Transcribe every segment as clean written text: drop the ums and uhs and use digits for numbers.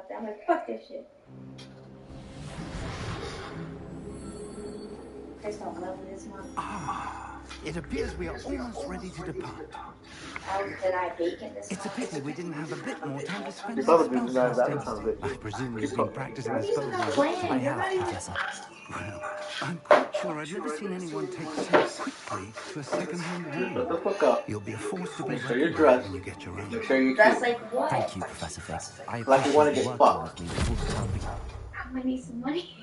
about that. I'm like, fuck this shit. There's no love in this month. It appears we are almost ready to depart. Did I bacon this It's a pity we didn't have a bit more time to spend This on other dude's not that spellcasting. I presume you've been practicing the spells. I have, Professor. Well, I'm quite sure I've never seen anyone take so quickly to a second-hand Shut game. the fuck up. You'll be a force to be Make sure you're reckoned dressed. when you get your own. Make sure you're Dress cute. like what? Thank you, Professor Fig. I Like you want to appreciate get you fucked. working with me all the time. I'm gonna need some money.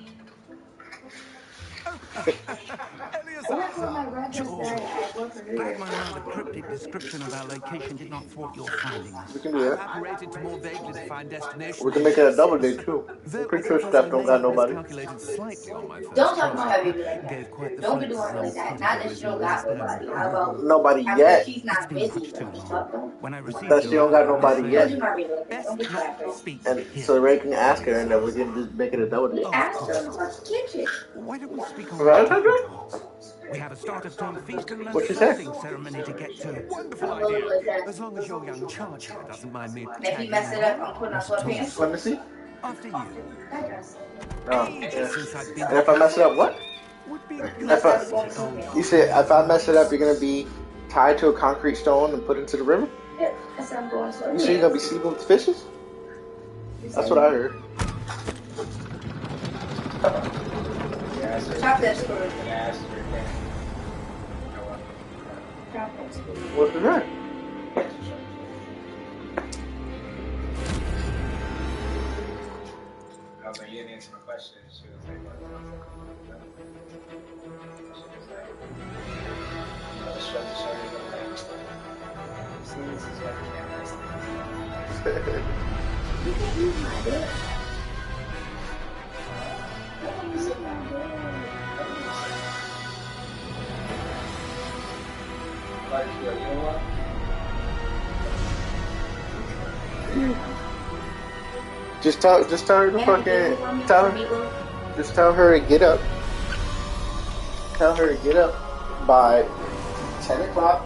Glad my rather cryptic description of our location did not thwart your finding us. We can do that. Operated to more vaguely defined destinations. We can make it a double day too. I'm pretty sure Steph don't got nobody. Slightly on my first Don't talk about how you do like that. Gave quite the Don't be flex doing like zone that. Not that she don't got nobody. How about Nobody after yet. she's not busy? Too long. Don't When I received That she don't got nobody do yet. not really like that. Best Don't be not clapping. speak And here. so Ray can ask her, and then we can just make it a double day. Ask her in the fucking kitchen. Why don't we speak on Right, the Sandra? We have a start of term feast and What'd she say? learning ceremony to get to. Wonderful I'm a little idea. like that. As long as your young charge here doesn't mind me. And if you mess it up, I'm putting on sweatpants. Let me see. After you. That dress. Oh, yeah. Since I've been And if I mess it up, what? would be If I, you said if I mess it up, you're gonna be tied to a concrete stone and put into the river? Yeah, that's how I'm going. So You say you're gonna be sleeping with fishes? That's what I heard. Chop that story. Chop that story. What's the name? I was like, you didn't answer my question. She was like, what? She was like, you know, the shrug the shoulders of like, see, this is why you can't ask things. You can't use my dick. Don't use my dick. Why did you go, you know what? Just tell her to fucking just tell her to get up. Tell her to get up by 10 o'clock.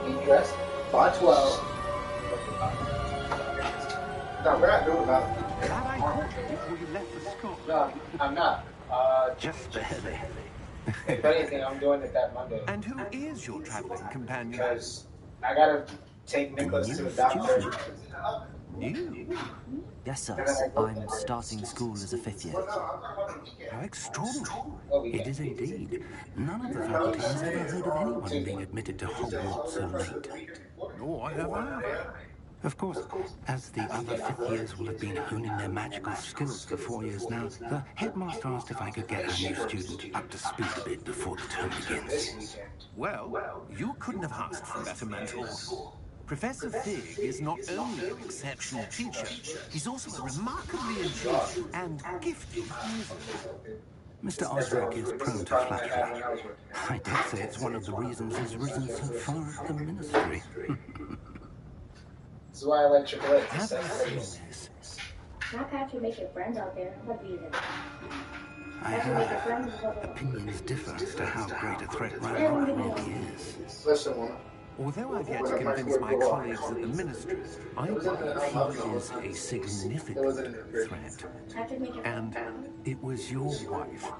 Be dressed by 12. No, we're not doing that. Glad I caught you before you left for school. No, I'm not. Just barely. If anything, I'm doing it that Monday. And who is your traveling companion? Because I gotta take Nicholas to the doctor. You? Yes, sir. I'm starting school as a fifth year. How extraordinary. It is indeed. None of the faculty has ever heard of anyone being admitted to Hogwarts so late. Nor have I. Of course, as the other fifth years will have been honing their magical skills for 4 years now, the headmaster asked if I could get our new student up to speed a bit before the term begins. Well, you couldn't have asked for better mentors. Professor Fig is not only an exceptional teacher, he's also a remarkably ingenious and gifted user. Mr. Osric is prone to flattery. I dare say it's one of the reasons he's risen so far up the ministry. That's why I like Triple H. Have you seen this? Not Patrick making friends out there. What do you think? I have opinions differ as to how great a threat Ranrock really is. Listen, woman. Although I've yet to convince my colleagues at the ministry, I believe he is a significant threat. And it was your wife,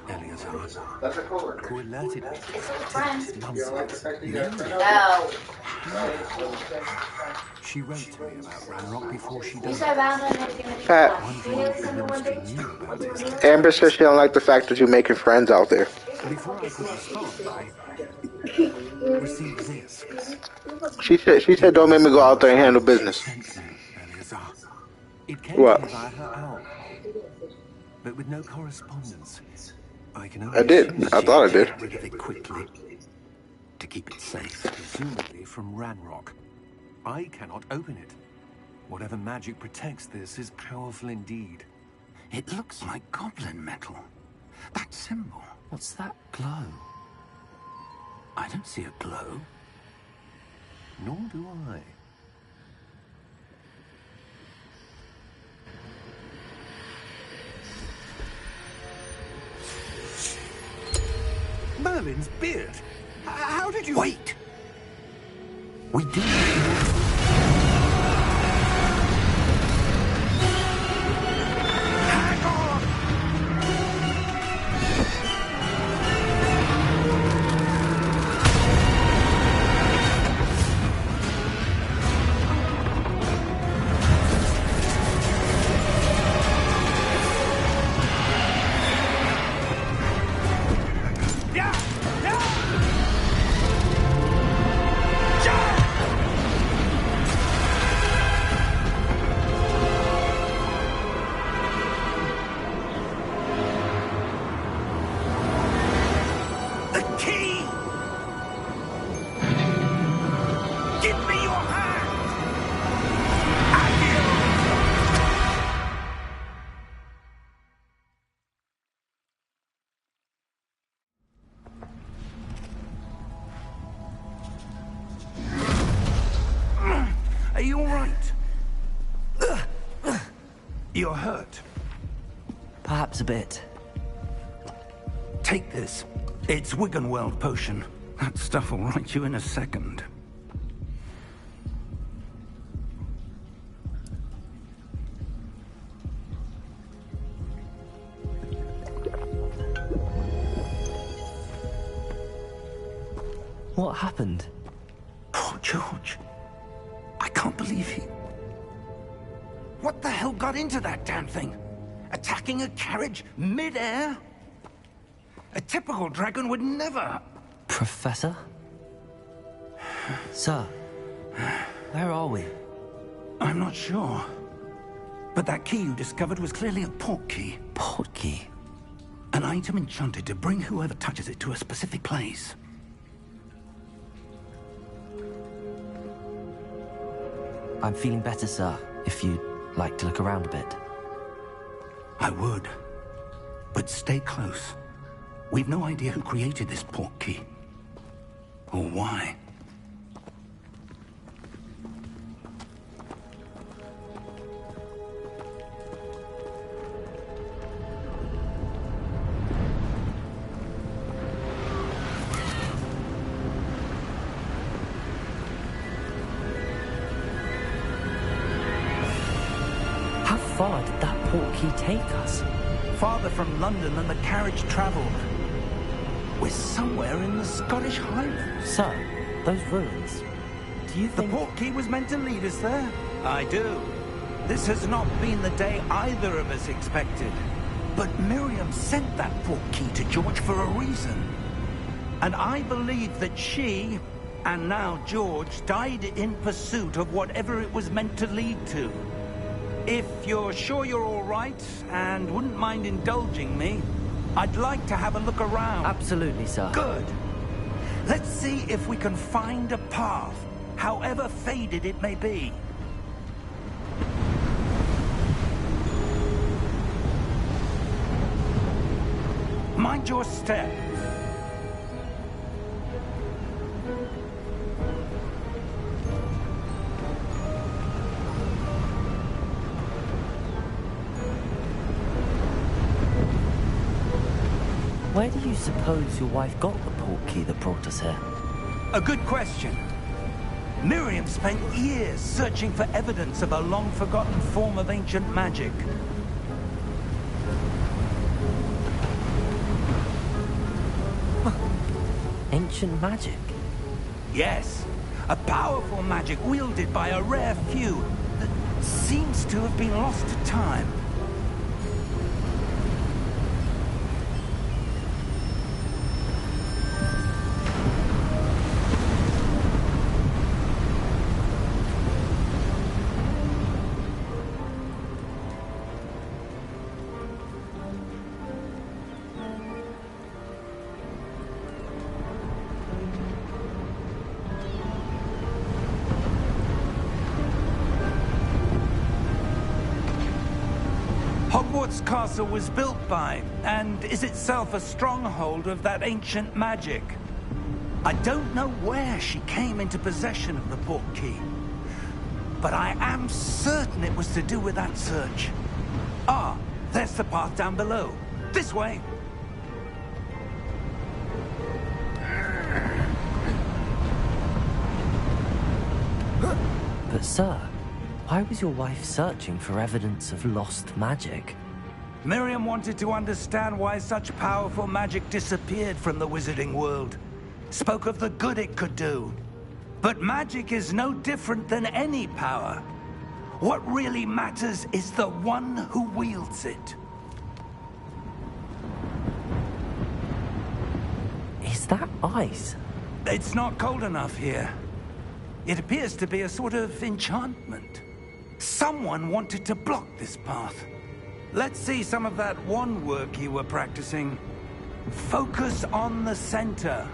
Eleazar, That's a coworker. who alerted me to his activities months ago. No. She wrote to me about Ranrock before she You died. said Valentine had to give me Pat. Wondering if the ministry knew about his Amber says she don't like the fact that you're making friends out there. Before I could respond, I received this. She said don't make me go out there and handle business. Eleazar. It came What? to me via her owl, but with no correspondence. I can only I did. assume I thought I did. Get rid of it quickly to keep it safe. presumably from Ranrock. I cannot open it. Whatever magic protects this is powerful indeed. It looks like goblin metal. That symbol. What's that glow? I don't see a glow. Nor do I. Merlin's beard! How did you... Wait! We do. all right? You're hurt. Perhaps a bit. Take this. It's Wiggenweld potion. That stuff will right you in a second. What happened? Poor George. I can't believe he... What the hell got into that damn thing? Attacking a carriage mid-air? A typical dragon would never... Professor? Sir, where are we? I'm not sure. But that key you discovered was clearly a port key. Port key? An item enchanted to bring whoever touches it to a specific place. I'm feeling better, sir, if you'd like to look around a bit. I would. But stay close. We've no idea who created this port key. Or why. How far did that port key take us? Farther from London than the carriage traveled. We're somewhere in the Scottish Highlands. Sir, those ruins. Do you The think... port key was meant to lead us there? I do. This has not been the day either of us expected. But Miriam sent that port key to George for a reason. And I believe that she, and now George, died in pursuit of whatever it was meant to lead to. If you're sure you're all right, and wouldn't mind indulging me, I'd like to have a look around. Absolutely, sir. Good. Let's see if we can find a path, however faded it may be. Mind your step. Where do you suppose your wife got the port key that brought us here? A good question. Miriam spent years searching for evidence of a long-forgotten form of ancient magic. Ancient magic? Yes, a powerful magic wielded by a rare few that seems to have been lost to time. Hogwart's castle was built by, and is itself a stronghold of that ancient magic. I don't know where she came into possession of the port key, but I am certain it was to do with that search. Ah, there's the path down below. This way. But sir, why was your wife searching for evidence of lost magic? Miriam wanted to understand why such powerful magic disappeared from the wizarding world. Spoke of the good it could do. But magic is no different than any power. What really matters is the one who wields it. Is that ice? It's not cold enough here. It appears to be a sort of enchantment. Someone wanted to block this path. Let's see some of that wand work you were practicing. Focus on the center.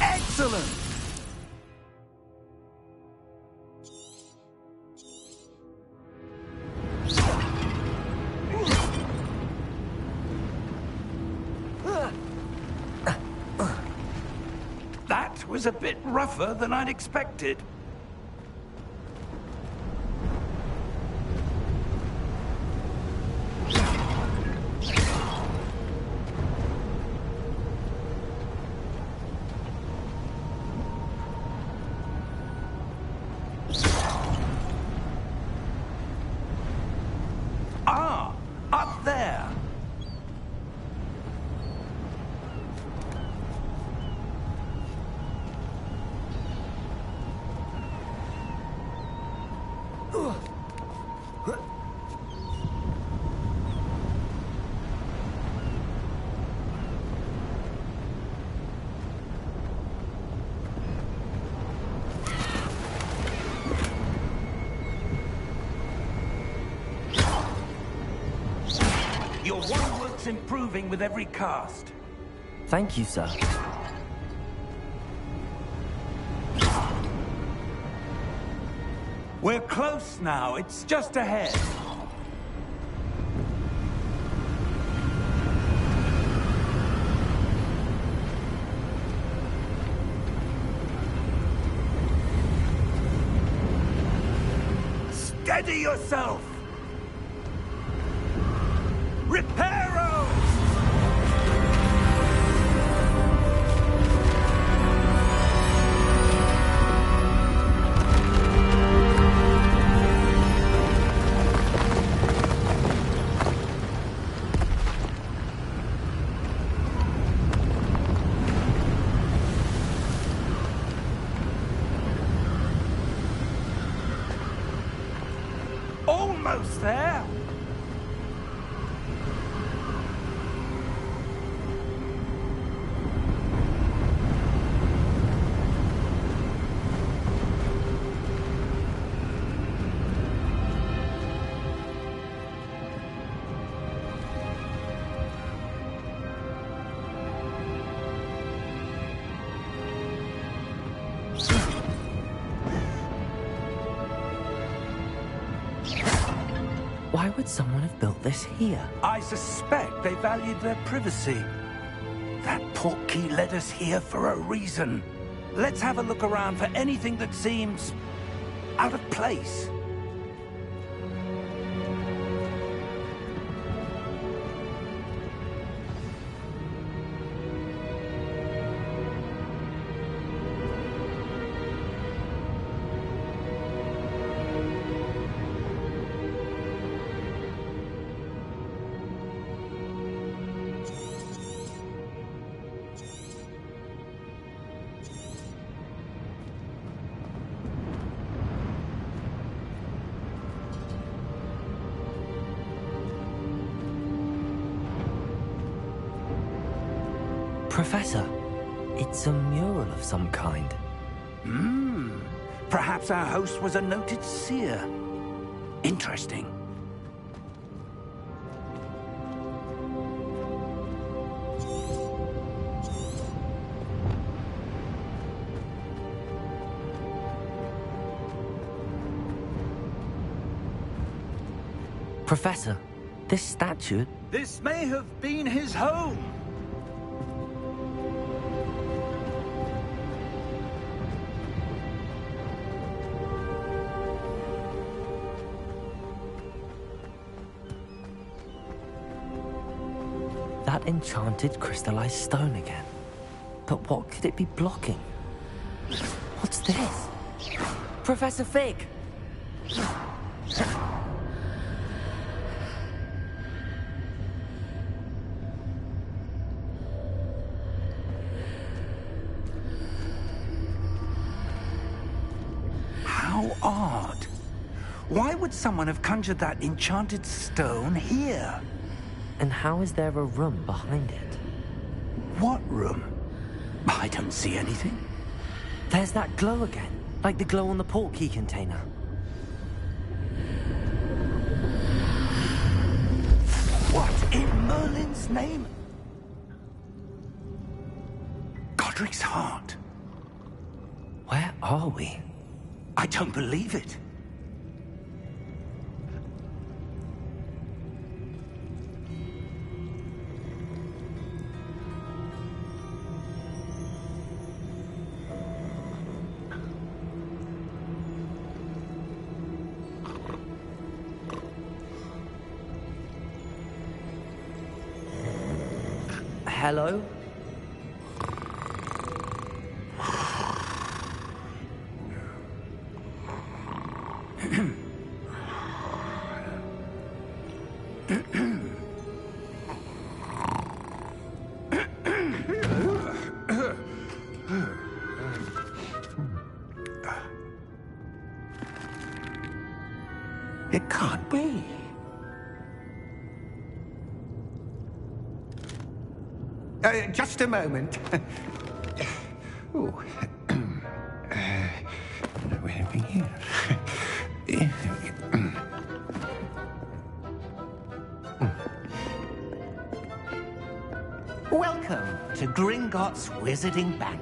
Excellent! was a bit rougher than I'd expected. Ah, up there. Your one work's improving with every cast. Thank you, sir. We're close now. It's just ahead. Steady yourself! Repairos! Almost there! Why would someone have built this here? I suspect they valued their privacy. That portkey led us here for a reason. Let's have a look around for anything that seems out of place. Professor, it's a mural of some kind. Perhaps our host was a noted seer. Interesting. Professor, this statue... This may have been his home. That enchanted crystallized stone again. But what could it be blocking? What's this? Professor Fig! How odd. Why would someone have conjured that enchanted stone here? And how is there a room behind it? What room? I don't see anything. There's that glow again, like the glow on the portkey container. What in Merlin's name? Godric's heart. Where are we? I don't believe it. hello? It can't be. Just a moment. Oh. Where are we here? Welcome to Gringotts Wizarding Bank.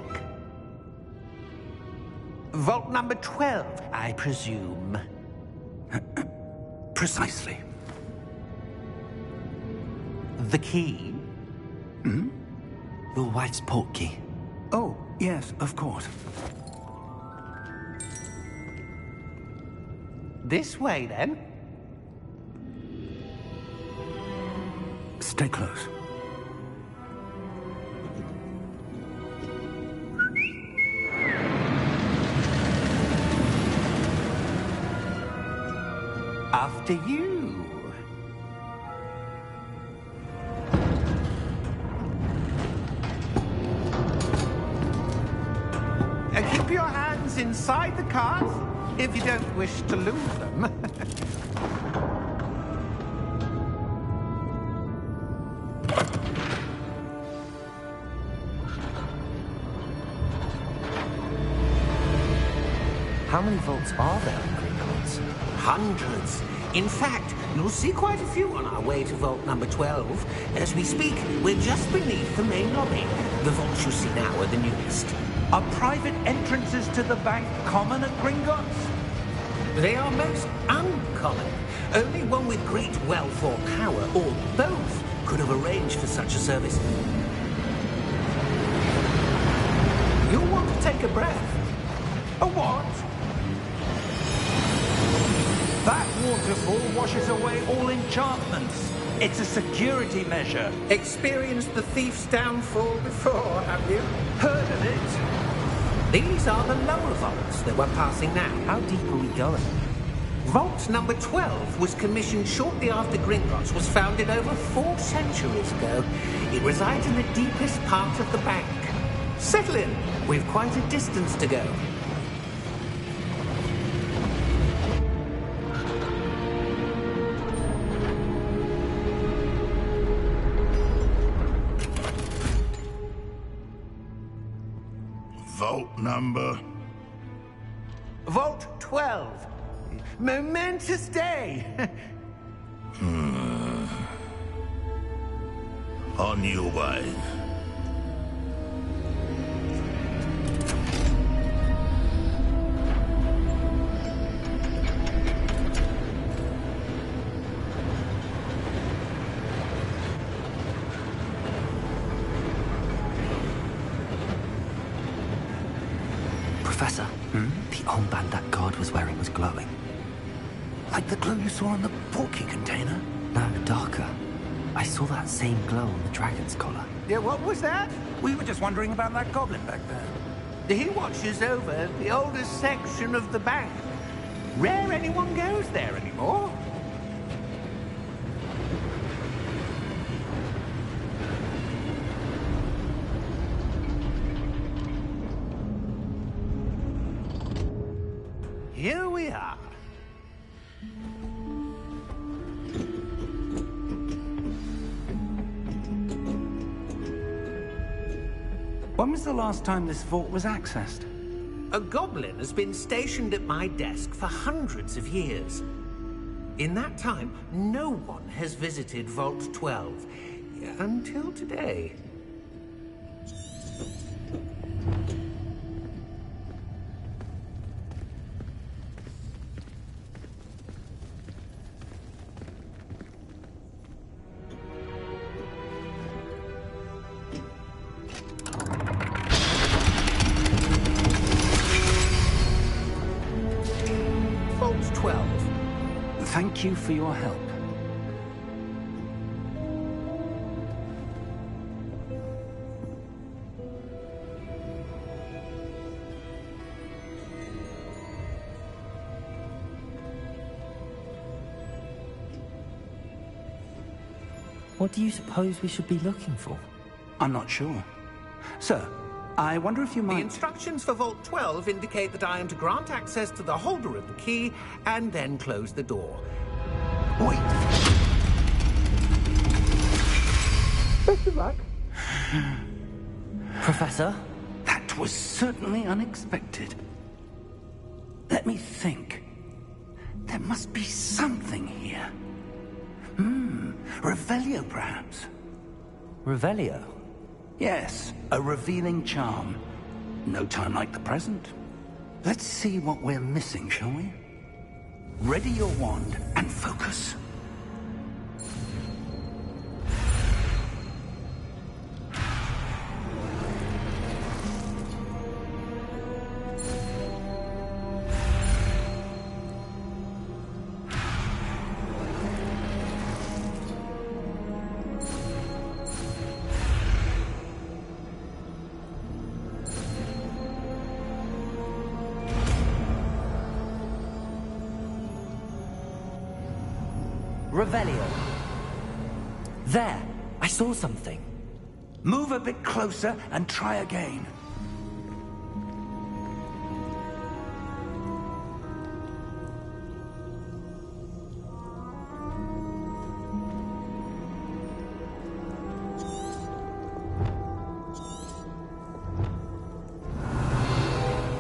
Vault number 12, I presume. Precisely. The key? Hmm? Your wife's portkey. Oh, yes, of course. This way, then. Stay close. After you. Keep your hands inside the cart if you don't wish to lose them. How many vaults are there in Gringotts? Hundreds. In fact, you'll see quite a few on our way to vault number 12. As we speak, we're just beneath the main lobby. The vaults you see now are the newest. Are private entrances to the bank common at Gringotts? They are most uncommon. Only one with great wealth or power, or both, could have arranged for such a service. You'll want to take a breath. A what? That waterfall washes away all enchantments. It's a security measure. Experienced the thief's downfall before, have you? Heard of it? These are the lower vaults that we're passing now. How deep are we going? Vault number 12 was commissioned shortly after Gringotts was founded over 4 centuries ago. It resides in the deepest part of the bank. Settle in. We've quite a distance to go. Vault number? Vault 12. Momentous day. On your way. Professor, the armband that guard was wearing was glowing. Like the glow you saw in the portkey container? No, darker. I saw that same glow on the dragon's collar. Yeah, what was that? We were just wondering about that goblin back there. He watches over the oldest section of the bank. Rare anyone goes there anymore. Here we are. When was the last time this vault was accessed? A goblin has been stationed at my desk for hundreds of years. In that time, no one has visited Vault 12. Until today. Vault 12. Thank you for your help. What do you suppose we should be looking for? I'm not sure. Sir, I wonder if you The might... instructions for Vault 12 indicate that I am to grant access to the holder of the key and then close the door. Wait! Best of luck. Professor? That was certainly unexpected. Let me think. There must be something here. Revelio, perhaps? Revelio? Yes, a revealing charm. No time like the present. Let's see what we're missing, shall we? Ready your wand and focus. Revelio. There! I saw something. Move a bit closer and try again.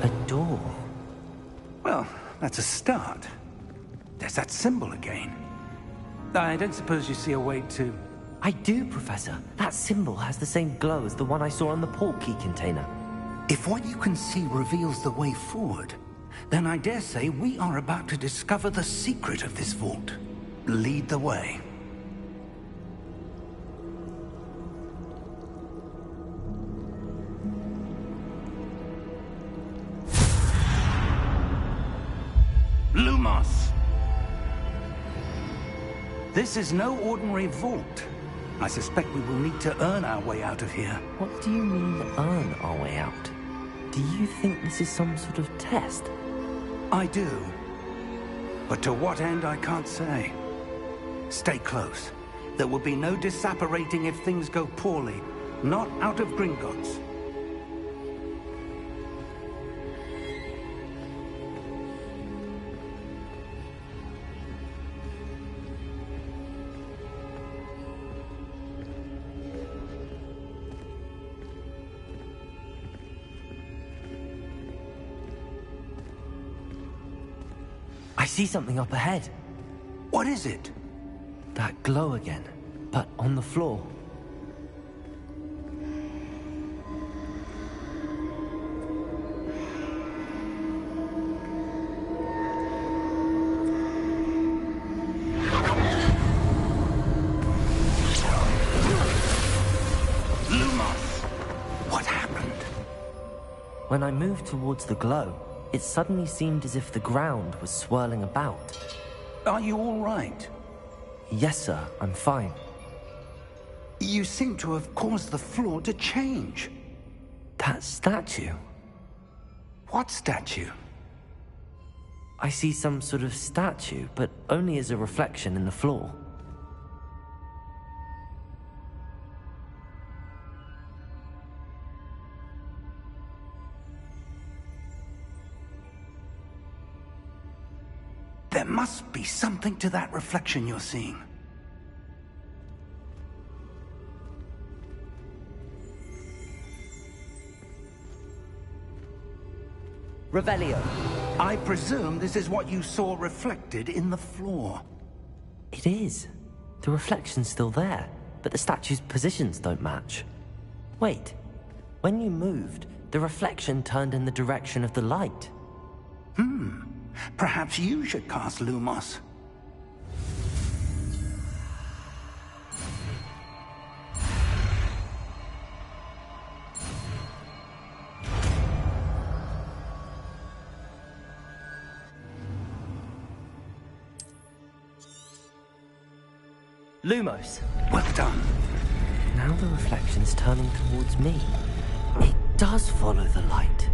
A door. Well, that's a start. There's that symbol again. I don't suppose you see a way to... I do, Professor. That symbol has the same glow as the one I saw on the port key container. If what you can see reveals the way forward, then I dare say we are about to discover the secret of this vault. Lead the way. Lumos! This is no ordinary vault. I suspect we will need to earn our way out of here. What do you mean, earn our way out? Do you think this is some sort of test? I do. But to what end, I can't say. Stay close. There will be no disapparating if things go poorly. Not out of Gringotts. I see something up ahead. What is it? That glow again, but on the floor. Lumos! What happened? When I moved towards the glow, it suddenly seemed as if the ground was swirling about. Are you all right? Yes, sir, I'm fine. You seem to have caused the floor to change. That statue? What statue? I see some sort of statue, but only as a reflection in the floor. There must be something to that reflection you're seeing. Revelio. I presume this is what you saw reflected in the floor. It is. The reflection's still there, but the statue's positions don't match. Wait. When you moved, the reflection turned in the direction of the light. Perhaps you should cast Lumos. Lumos. Well done. Now the reflection's turning towards me. It does follow the light.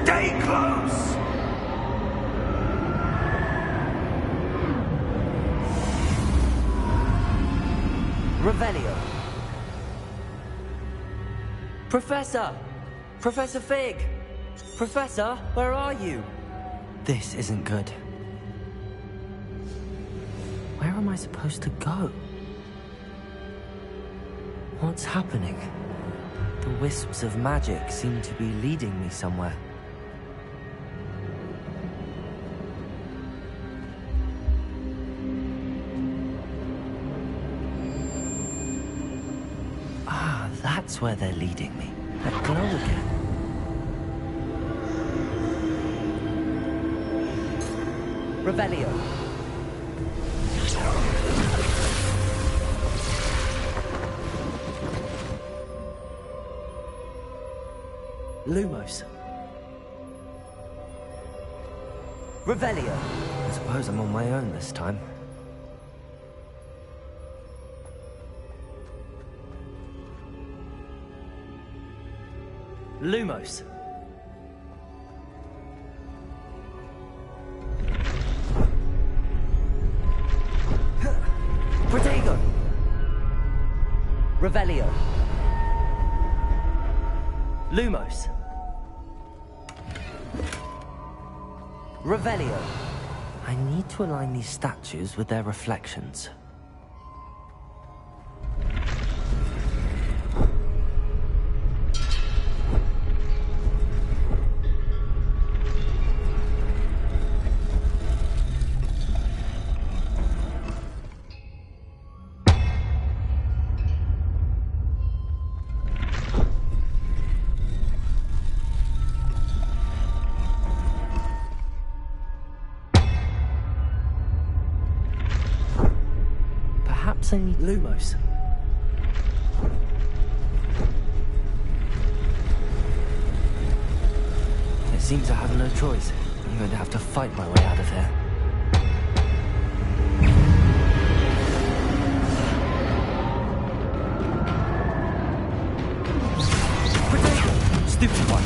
Stay close! Revelio. Professor! Professor Fig! Professor, where are you? This isn't good. Where am I supposed to go? What's happening? The wisps of magic seem to be leading me somewhere. Ah, that's where they're leading me. That glow again. Revelio. Lumos. Revelio. I suppose I'm on my own this time. Lumos. Protego. Revelio. Lumos. Revelio. I need to align these statues with their reflections. Perhaps I need Lumos. It seems I have no choice. I'm going to have to fight my way out of here. Protego! Stupid one!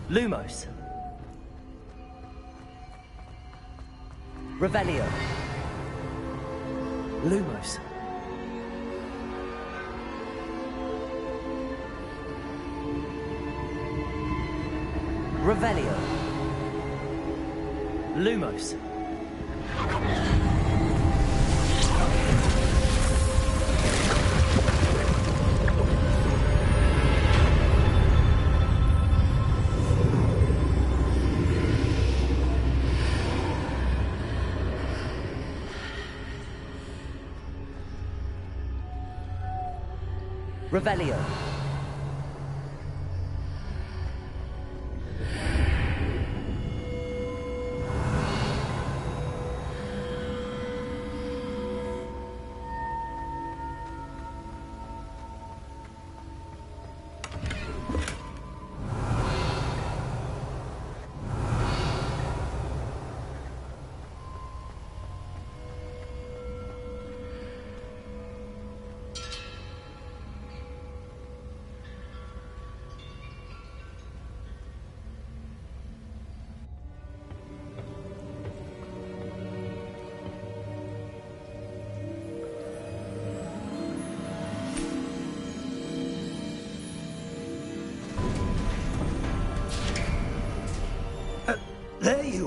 Lumos. Revelio. Lumos. Revelio. Lumos. Revelio.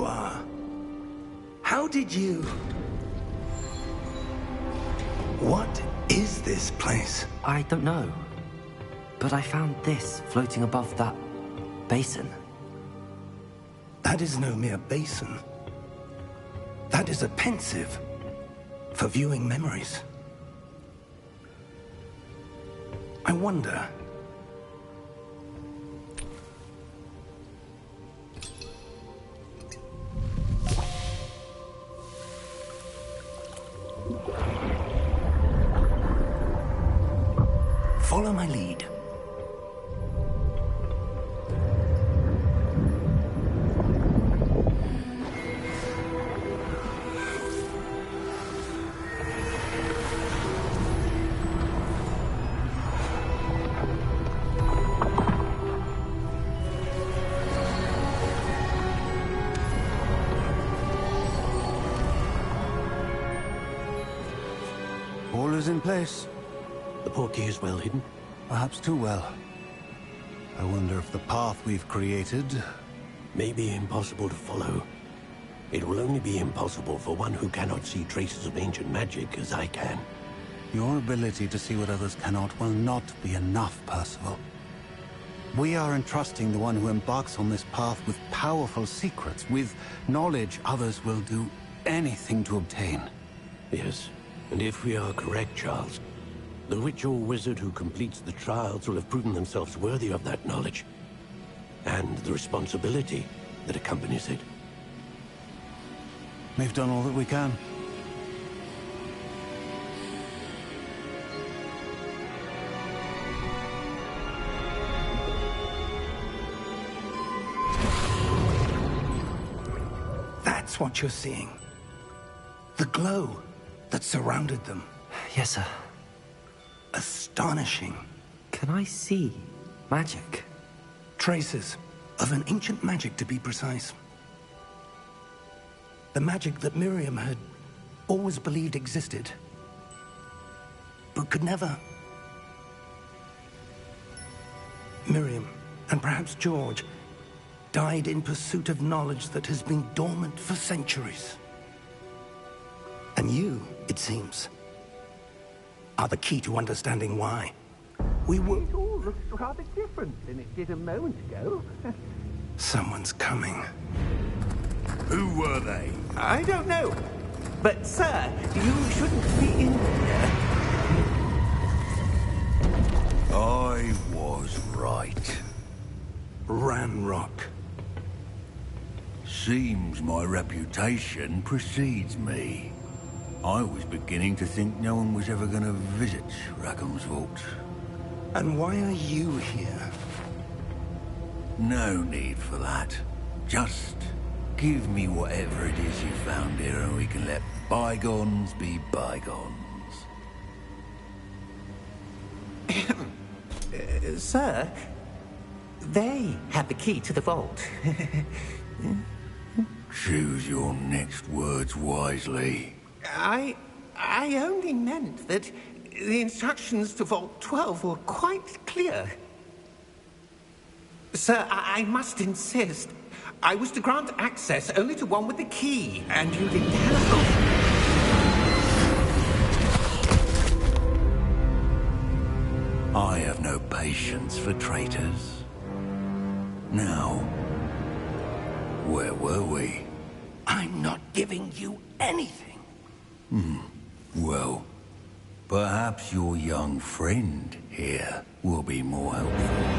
are. How did you... What is this place? I don't know. But I found this floating above that basin. That is no mere basin. That is a pensive for viewing memories. I wonder... Follow my lead. All is in place. The portkey is well hidden. Perhaps too well. I wonder if the path we've created... May be impossible to follow. It will only be impossible for one who cannot see traces of ancient magic as I can. Your ability to see what others cannot will not be enough, Percival. We are entrusting the one who embarks on this path with powerful secrets, with knowledge others will do anything to obtain. Yes, and if we are correct, Charles, the witch or wizard who completes the trials will have proven themselves worthy of that knowledge, and the responsibility that accompanies it. We've done all that we can. That's what you're seeing. The glow that surrounded them. Yes, sir. Astonishing. Can I see magic? Traces of an ancient magic, to be precise. The magic that Miriam had always believed existed, but could never. Miriam, and perhaps George, died in pursuit of knowledge that has been dormant for centuries. And you, it seems, are the key to understanding why. We were... It all looks rather different than it did a moment ago. Someone's coming. Who were they? I don't know. But, sir, you shouldn't be in here. I was right. Ranrock. Seems my reputation precedes me. I was beginning to think no one was ever going to visit Rackham's Vault. And why are you here? No need for that. Just give me whatever it is you found here and we can let bygones be bygones. Sir, they have the key to the vault. Choose your next words wisely. I only meant that the instructions to Vault 12 were quite clear. Sir, I must insist. I was to grant access only to one with the key, and you didn't have it. I have no patience for traitors. Now, where were we? I'm not giving you anything. Well, perhaps your young friend here will be more helpful.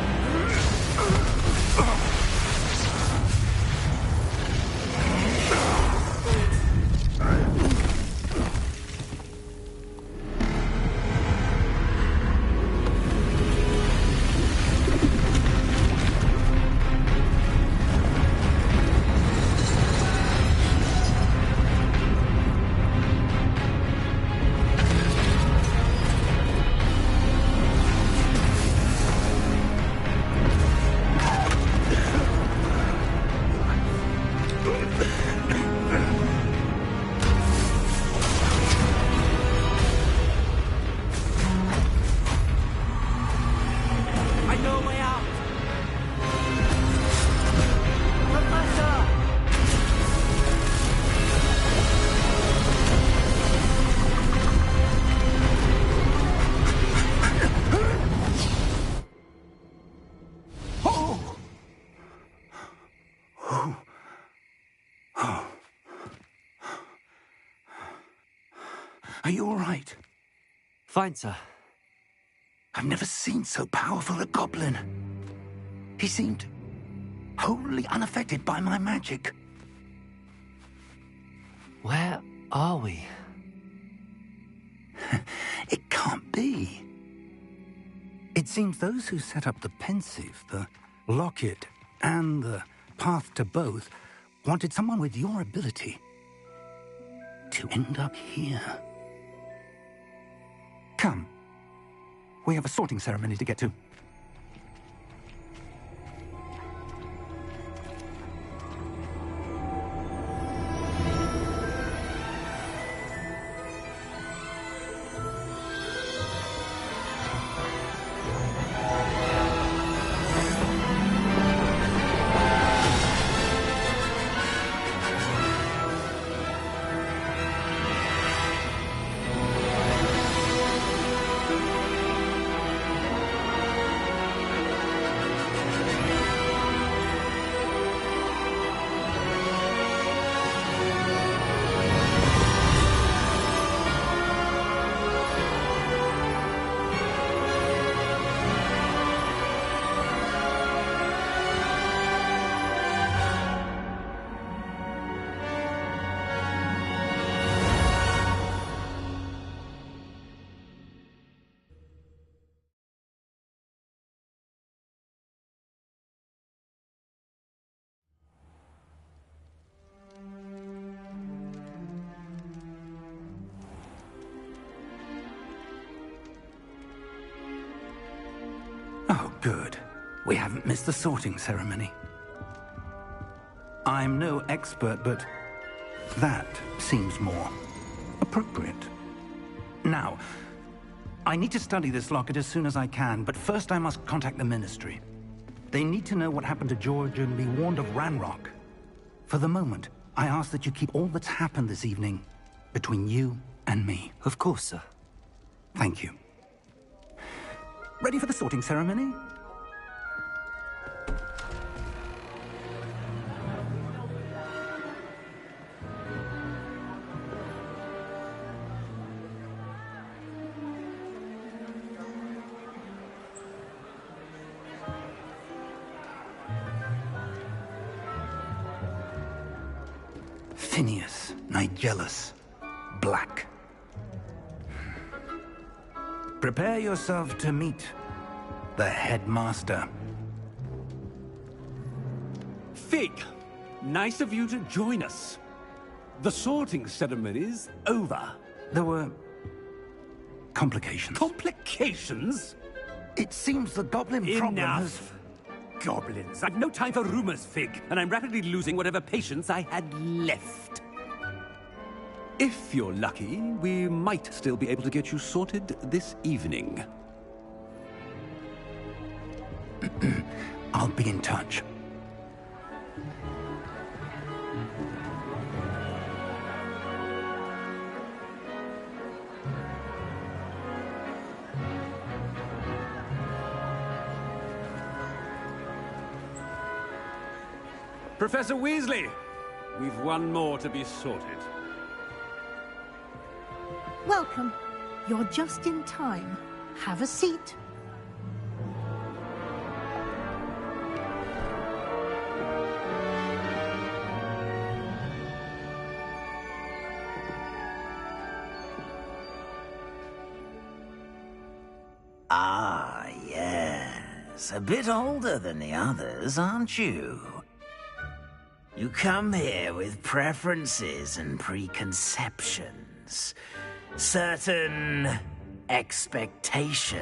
Are you all right? Fine, sir. I've never seen so powerful a goblin. He seemed wholly unaffected by my magic. Where are we? It can't be. It seems those who set up the pensive, the locket, and the path to both wanted someone with your ability to end up here. Come. We have a sorting ceremony to get to. Oh, good. We haven't missed the sorting ceremony. I'm no expert, but that seems more appropriate. Now, I need to study this locket as soon as I can, but first I must contact the Ministry. They need to know what happened to George and be warned of Ranrock. For the moment, I ask that you keep all that's happened this evening between you and me. Of course, sir. Thank you. Ready for the sorting ceremony? Phineas, Nigellus, Black. Prepare yourself to meet the headmaster. Fig, nice of you to join us. The sorting ceremony's over. There were complications. Complications? It seems the goblin problem has... Enough! Goblins. I've no time for rumors, Fig, and I'm rapidly losing whatever patience I had left. If you're lucky, we might still be able to get you sorted this evening. I'll be in touch. Professor Weasley, we've one more to be sorted. Welcome. You're just in time. Have a seat. Ah, yes. A bit older than the others, aren't you? You come here with preferences and preconceptions. Certain expectations.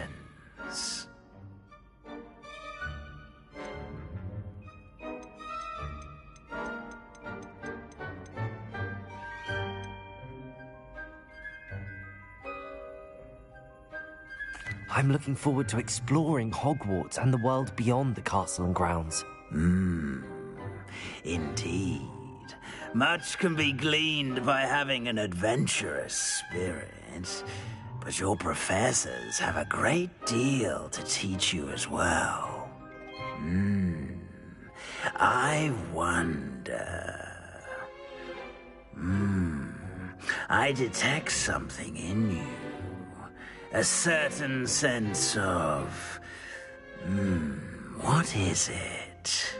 I'm looking forward to exploring Hogwarts and the world beyond the castle and grounds. Indeed. Much can be gleaned by having an adventurous spirit, but your professors have a great deal to teach you as well. I wonder... I detect something in you. A certain sense of... what is it?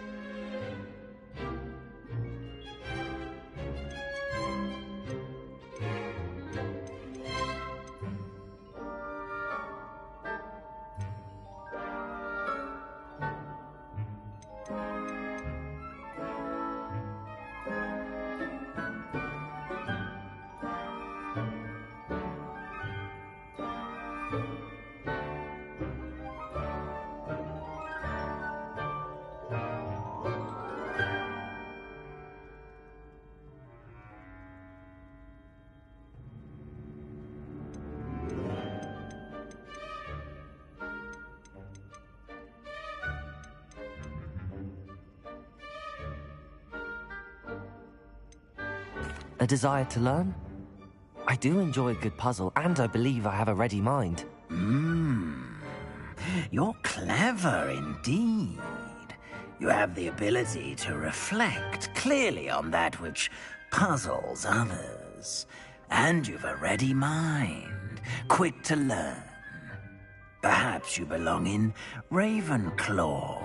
A desire to learn? I do enjoy a good puzzle, and I believe I have a ready mind. You're clever indeed. You have the ability to reflect clearly on that which puzzles others. And you've a ready mind, quick to learn. Perhaps you belong in Ravenclaw.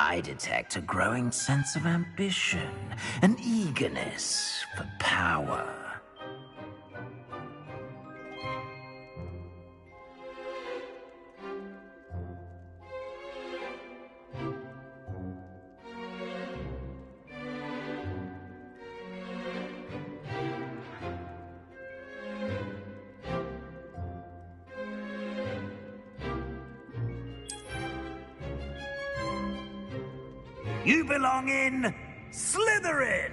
I detect a growing sense of ambition, an eagerness for power. You belong in Slytherin!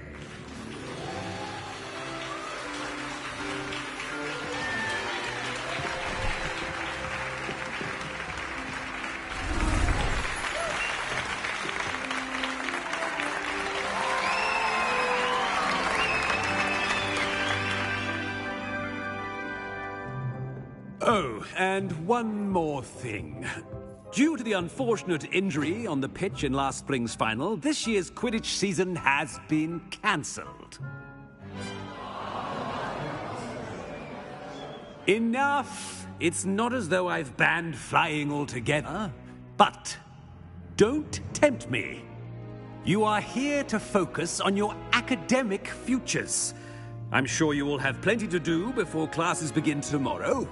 Oh, and one more thing. Due to the unfortunate injury on the pitch in last spring's final, this year's Quidditch season has been cancelled. Enough! It's not as though I've banned flying altogether. But don't tempt me. You are here to focus on your academic futures. I'm sure you will have plenty to do before classes begin tomorrow.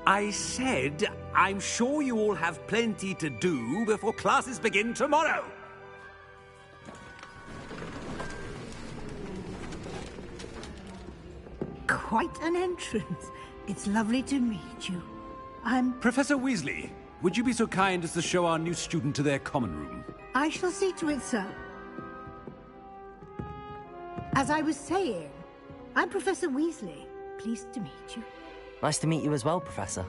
I said, I'm sure you all have plenty to do before classes begin tomorrow. Quite an entrance. It's lovely to meet you. Professor Weasley, would you be so kind as to show our new student to their common room? I shall see to it, sir. As I was saying, I'm Professor Weasley. Pleased to meet you. Nice to meet you as well, Professor.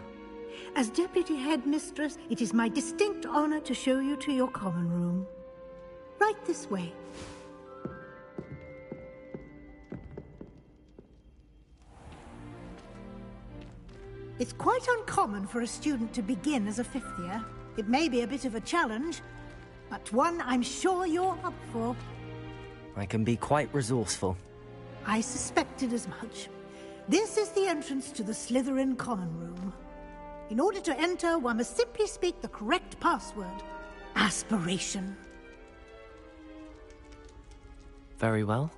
As Deputy Headmistress, it is my distinct honor to show you to your common room. Right this way. It's quite uncommon for a student to begin as a fifth year. It may be a bit of a challenge, but one I'm sure you're up for. I can be quite resourceful. I suspected as much. This is the entrance to the Slytherin common room. In order to enter, one must simply speak the correct password. Aspiration. Very well.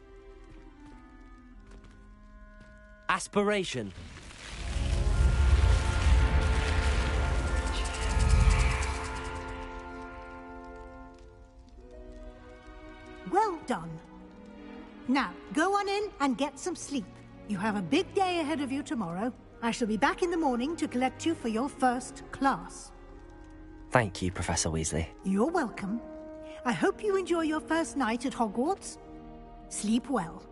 Aspiration. Well done. Now, go on in and get some sleep. You have a big day ahead of you tomorrow. I shall be back in the morning to collect you for your first class. Thank you, Professor Weasley. You're welcome. I hope you enjoy your first night at Hogwarts. Sleep well.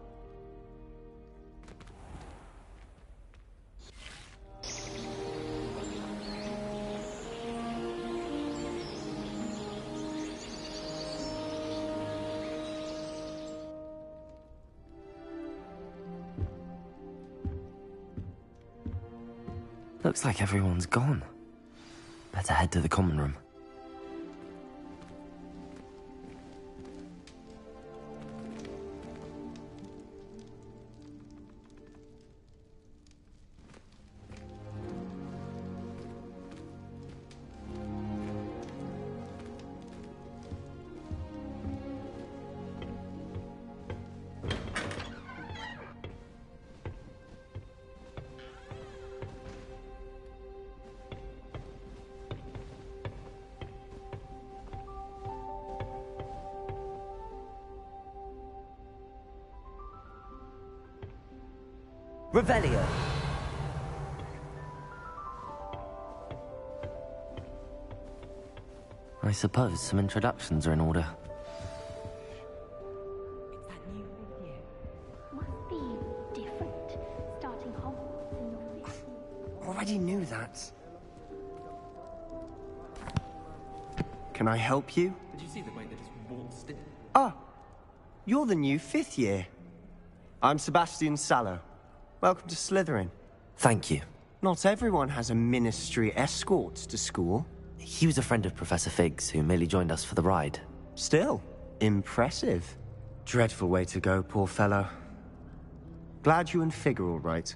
Looks like everyone's gone. Better head to the common room. Revelio. I suppose some introductions are in order. Must be different, starting Hogwarts in your fifth year. Already knew that. Can I help you? Did you see the way that it's waltzed in? Ah, you're the new fifth year. I'm Sebastian Sallow. Welcome to Slytherin. Thank you. Not everyone has a ministry escort to school. He was a friend of Professor Fig's, who merely joined us for the ride. Still, impressive. Dreadful way to go, poor fellow. Glad you and Fig are all right.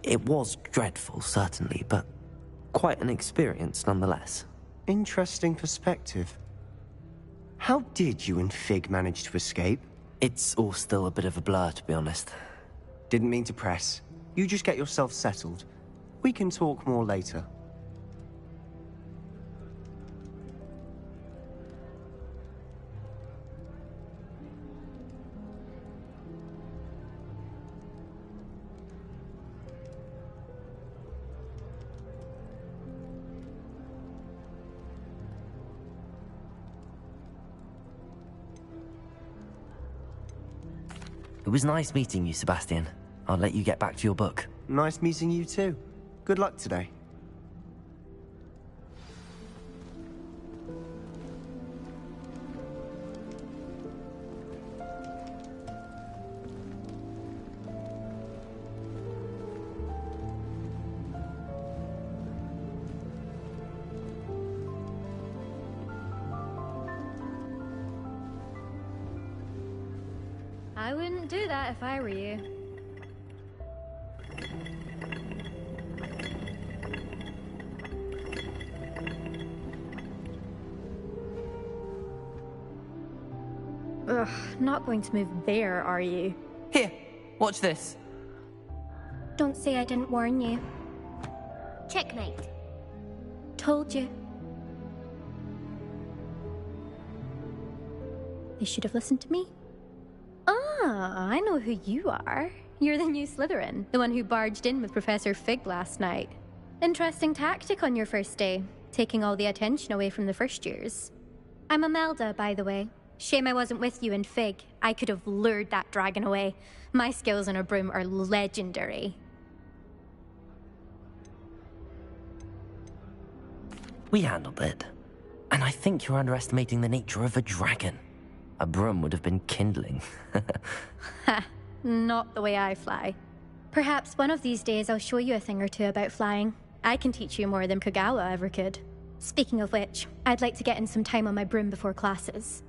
It was dreadful, certainly, but quite an experience nonetheless. Interesting perspective. How did you and Fig manage to escape? It's all still a bit of a blur, to be honest. Didn't mean to press. You just get yourself settled. We can talk more later. It was nice meeting you, Sebastian. I'll let you get back to your book. Nice meeting you too. Good luck today. I wouldn't do that if I were you. Ugh, not going to move there, are you? Here, watch this. Don't say I didn't warn you. Checkmate. Told you. They should have listened to me. Ah, I know who you are. You're the new Slytherin, the one who barged in with Professor Fig last night. Interesting tactic on your first day. taking all the attention away from the first years. I'm Imelda, by the way. Shame I wasn't with you in Fig. I could have lured that dragon away. My skills on a broom are legendary. We handled it. And I think you're underestimating the nature of a dragon. A broom would have been kindling. Ha, not the way I fly. Perhaps one of these days I'll show you a thing or two about flying. I can teach you more than Kagawa ever could. Speaking of which, I'd like to get in some time on my broom before classes.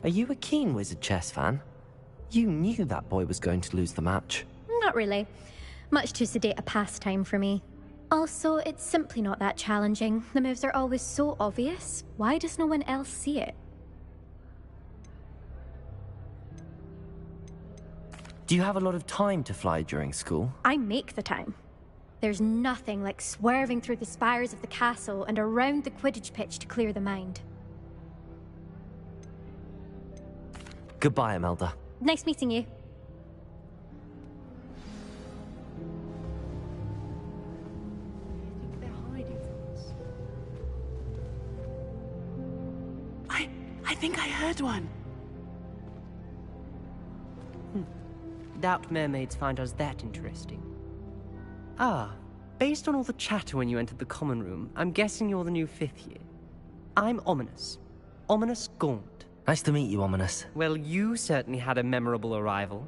Are you a keen Wizard chess fan? You knew that boy was going to lose the match. Not really. Much too sedate a pastime for me. Also, it's simply not that challenging. The moves are always so obvious. Why does no one else see it? Do you have a lot of time to fly during school? I make the time. There's nothing like swerving through the spires of the castle and around the Quidditch pitch to clear the mind. Goodbye, Imelda. Nice meeting you. I think I heard one. Doubt mermaids find us that interesting. Ah, based on all the chatter when you entered the common room, I'm guessing you're the new 5th year. I'm Ominous. Ominous Gaunt. Nice to meet you, Ominous. Well, you certainly had a memorable arrival.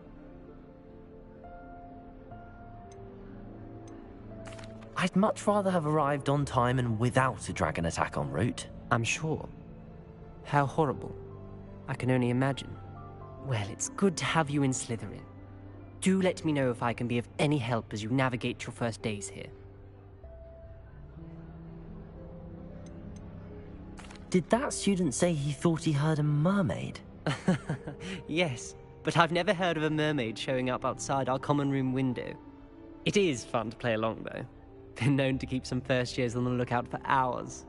I'd much rather have arrived on time and without a dragon attack en route. I'm sure. How horrible. I can only imagine. Well, it's good to have you in Slytherin. Do let me know if I can be of any help as you navigate your first days here. Did that student say he thought he heard a mermaid? Yes, but I've never heard of a mermaid showing up outside our common room window. It is fun to play along, though. Been known to keep some first years on the lookout for hours.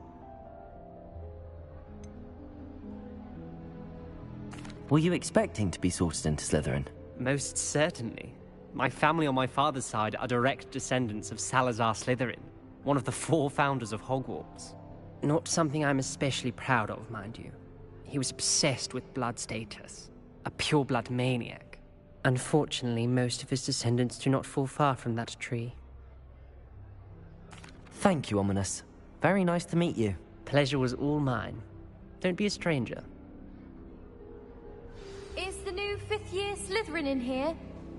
Were you expecting to be sorted into Slytherin? Most certainly. My family on my father's side are direct descendants of Salazar Slytherin, one of the 4 founders of Hogwarts. Not something I'm especially proud of, mind you. He was obsessed with blood status, a pure-blood maniac. Unfortunately, most of his descendants do not fall far from that tree. Thank you, Ominous. Very nice to meet you. Pleasure was all mine. Don't be a stranger. Is the new 5th year Slytherin in here?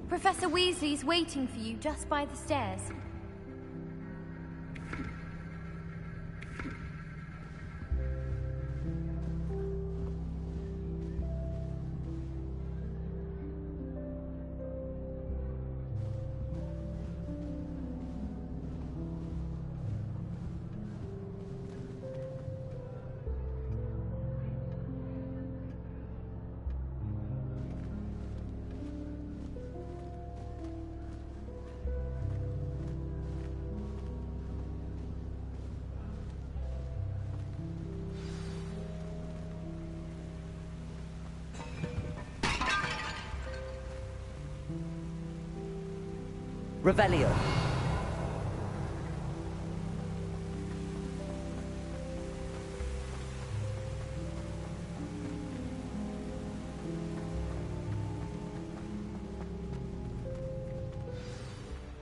Professor Weasley's waiting for you just by the stairs. Revelio.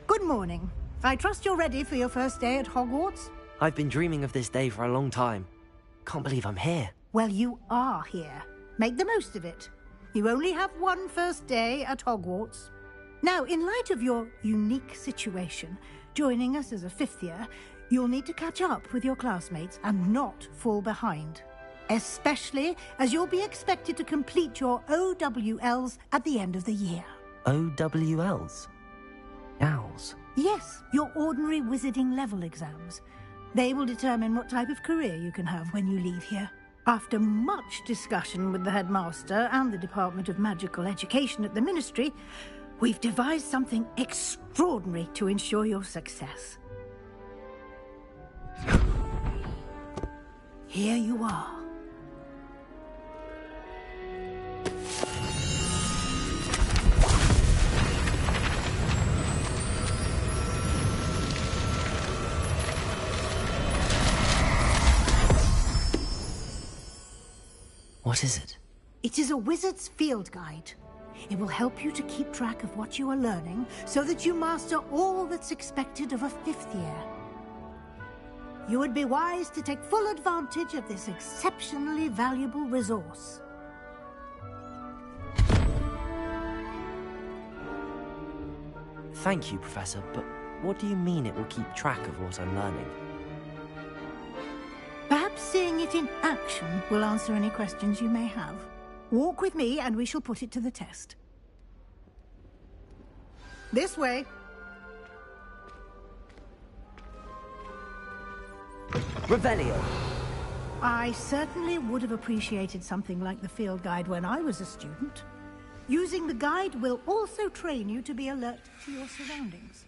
Good morning. I trust you're ready for your first day at Hogwarts? I've been dreaming of this day for a long time. Can't believe I'm here. Well, you are here. Make the most of it. You only have one first day at Hogwarts. Now, in light of your unique situation, joining us as a 5th year, you'll need to catch up with your classmates and not fall behind. Especially as you'll be expected to complete your OWLs at the end of the year. OWLs? Owls? Yes, your ordinary wizarding level exams. They will determine what type of career you can have when you leave here. After much discussion with the headmaster and the Department of Magical Education at the Ministry, we've devised something extraordinary to ensure your success. Here you are. What is it? It is a wizard's field guide. It will help you to keep track of what you are learning so that you master all that's expected of a 5th year. You would be wise to take full advantage of this exceptionally valuable resource. Thank you, Professor, but what do you mean it will keep track of what I'm learning? Perhaps seeing it in action will answer any questions you may have. Walk with me and we shall put it to the test. This way. Revelio! I certainly would have appreciated something like the field guide when I was a student. Using the guide will also train you to be alert to your surroundings.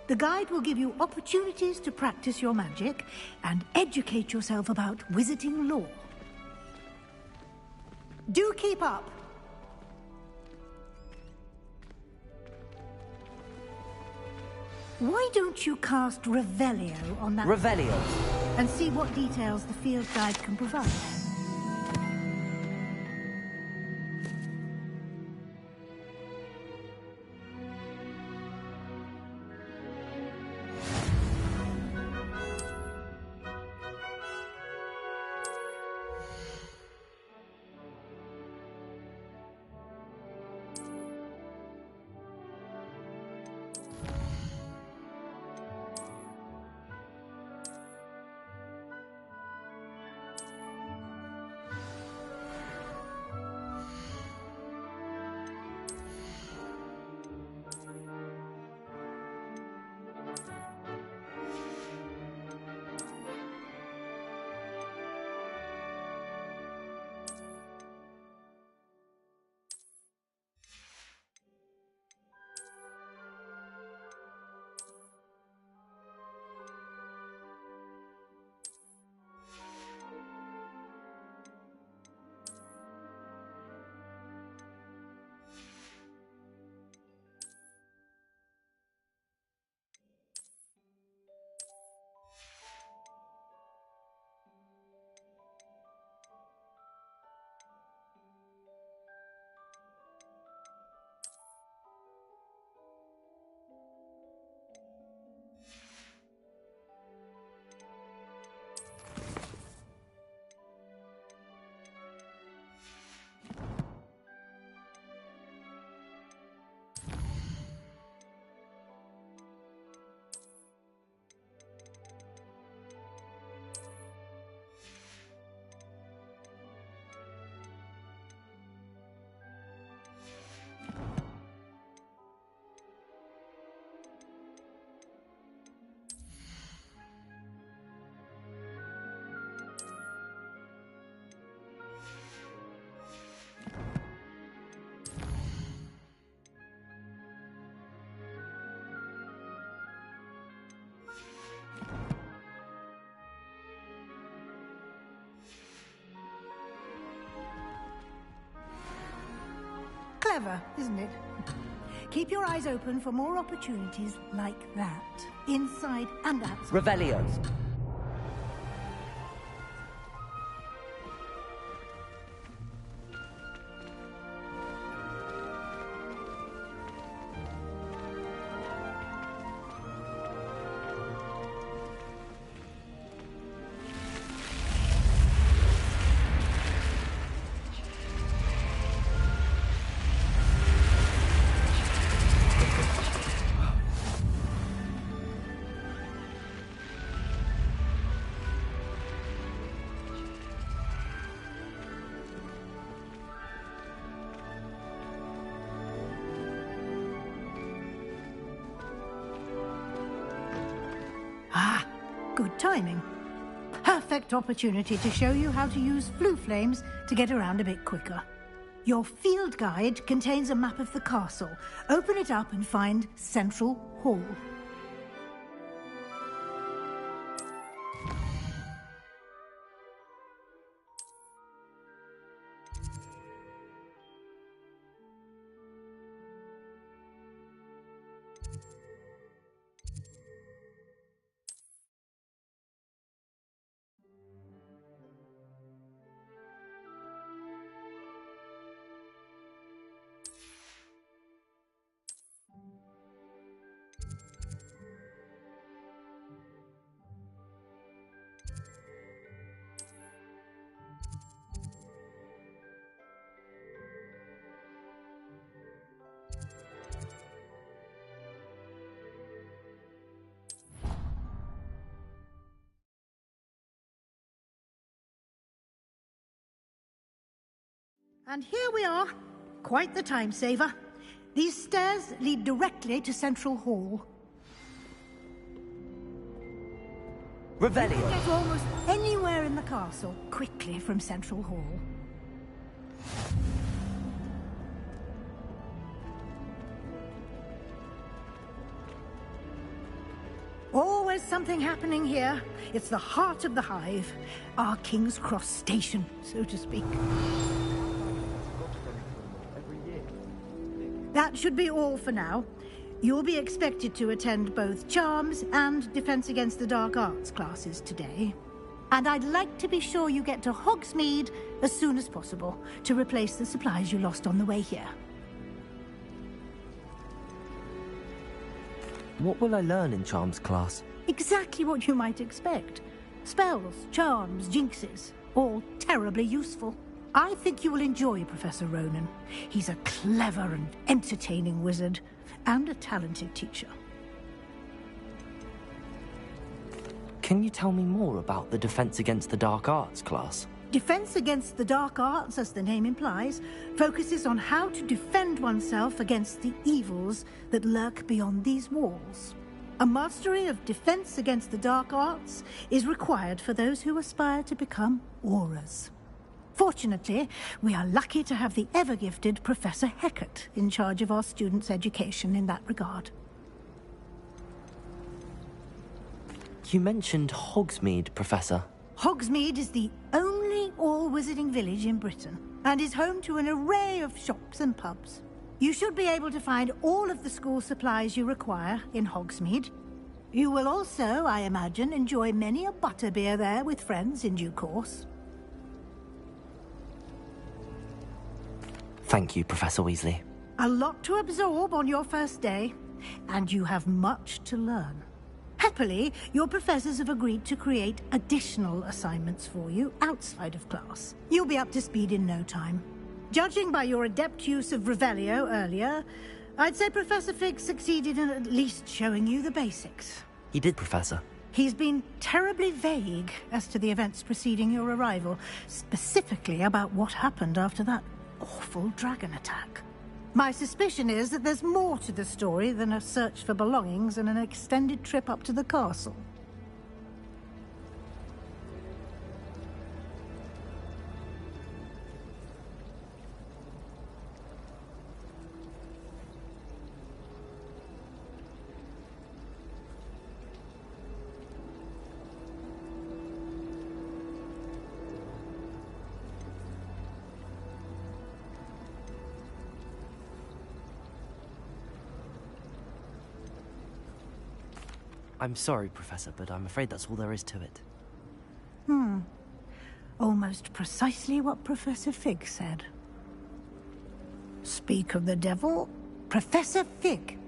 The guide will give you opportunities to practice your magic and educate yourself about wizarding lore. Do keep up! Why don't you cast Revelio on that... Revelio! And see what details the field guide can provide. Clever, isn't it? Keep your eyes open for more opportunities like that, inside and outside. Revelio! Good timing. Perfect opportunity to show you how to use flue flames to get around a bit quicker. Your field guide contains a map of the castle. Open it up and find Central Hall. And here we are. Quite the time saver. These stairs lead directly to Central Hall. Revelio! You can get almost anywhere in the castle quickly from Central Hall. Always something happening here. It's the heart of the hive. Our King's Cross station, so to speak. That should be all for now. You'll be expected to attend both Charms and Defense Against the Dark Arts classes today. And I'd like to be sure you get to Hogsmeade as soon as possible to replace the supplies you lost on the way here. What will I learn in Charms class? Exactly what you might expect. Spells, charms, jinxes, all terribly useful. I think you will enjoy Professor Ronan. He's a clever and entertaining wizard, and a talented teacher. Can you tell me more about the Defense Against the Dark Arts class? Defense Against the Dark Arts, as the name implies, focuses on how to defend oneself against the evils that lurk beyond these walls. A mastery of Defense Against the Dark Arts is required for those who aspire to become Aurors. Fortunately, we are lucky to have the ever-gifted Professor Hecat in charge of our students' education in that regard. You mentioned Hogsmeade, Professor. Hogsmeade is the only all-wizarding village in Britain, and is home to an array of shops and pubs. You should be able to find all of the school supplies you require in Hogsmeade. You will also, I imagine, enjoy many a butterbeer there with friends in due course. Thank you, Professor Weasley. A lot to absorb on your first day, and you have much to learn. Happily, your professors have agreed to create additional assignments for you outside of class. You'll be up to speed in no time. Judging by your adept use of Revelio earlier, I'd say Professor Fig succeeded in at least showing you the basics. He did, Professor. He's been terribly vague as to the events preceding your arrival, specifically about what happened after that awful dragon attack. My suspicion is that there's more to the story than a search for belongings and an extended trip up to the castle. I'm sorry, Professor, but I'm afraid that's all there is to it. Almost precisely what Professor Fig said. Speak of the devil, Professor Fig.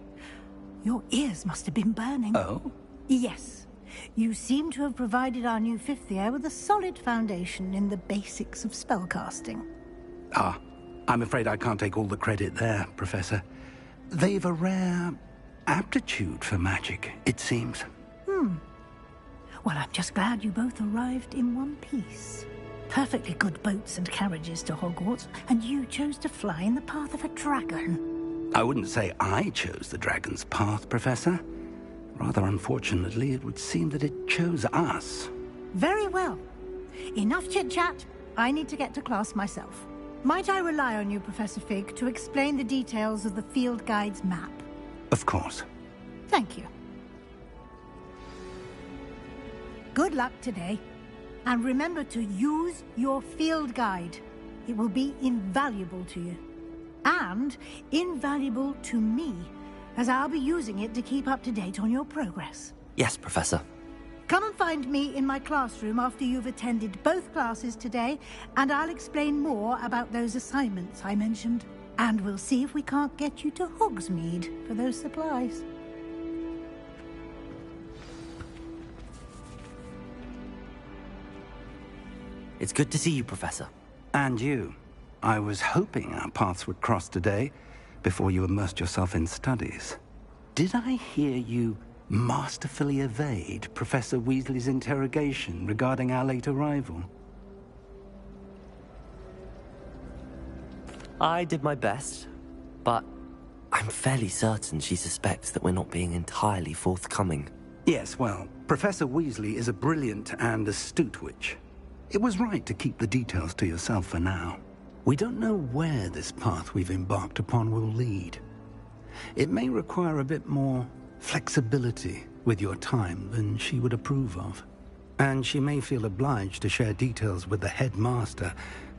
Your ears must have been burning. Oh? Yes. You seem to have provided our new fifth year with a solid foundation in the basics of spellcasting. Ah, I'm afraid I can't take all the credit there, Professor. They've a rare aptitude for magic, it seems. Well, I'm just glad you both arrived in one piece. Perfectly good boats and carriages to Hogwarts, and you chose to fly in the path of a dragon. I wouldn't say I chose the dragon's path, Professor. Rather unfortunately, it would seem that it chose us. Very well. Enough chit-chat. I need to get to class myself. Might I rely on you, Professor Fig, to explain the details of the field guide's map? Of course. Thank you. Good luck today. And remember to use your field guide. It will be invaluable to you. And invaluable to me, as I'll be using it to keep up to date on your progress. Yes, Professor. Come and find me in my classroom after you've attended both classes today, and I'll explain more about those assignments I mentioned. And we'll see if we can't get you to Hogsmeade for those supplies. It's good to see you, Professor. And you. I was hoping our paths would cross today, before you immersed yourself in studies. Did I hear you masterfully evade Professor Weasley's interrogation regarding our late arrival? I did my best, but I'm fairly certain she suspects that we're not being entirely forthcoming. Yes, well, Professor Weasley is a brilliant and astute witch. It was right to keep the details to yourself for now. We don't know where this path we've embarked upon will lead. It may require a bit more flexibility with your time than she would approve of. And she may feel obliged to share details with the headmaster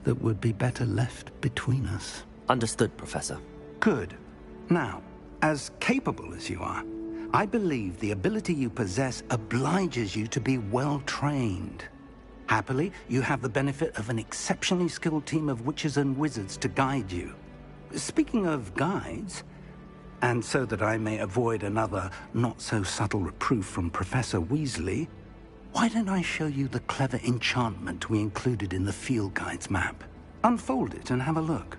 that would be better left between us. Understood, Professor. Good. Now, as capable as you are, I believe the ability you possess obliges you to be well-trained. Happily, you have the benefit of an exceptionally skilled team of witches and wizards to guide you. Speaking of guides, and so that I may avoid another not-so-subtle reproof from Professor Weasley, why don't I show you the clever enchantment we included in the field guide's map? Unfold it and have a look.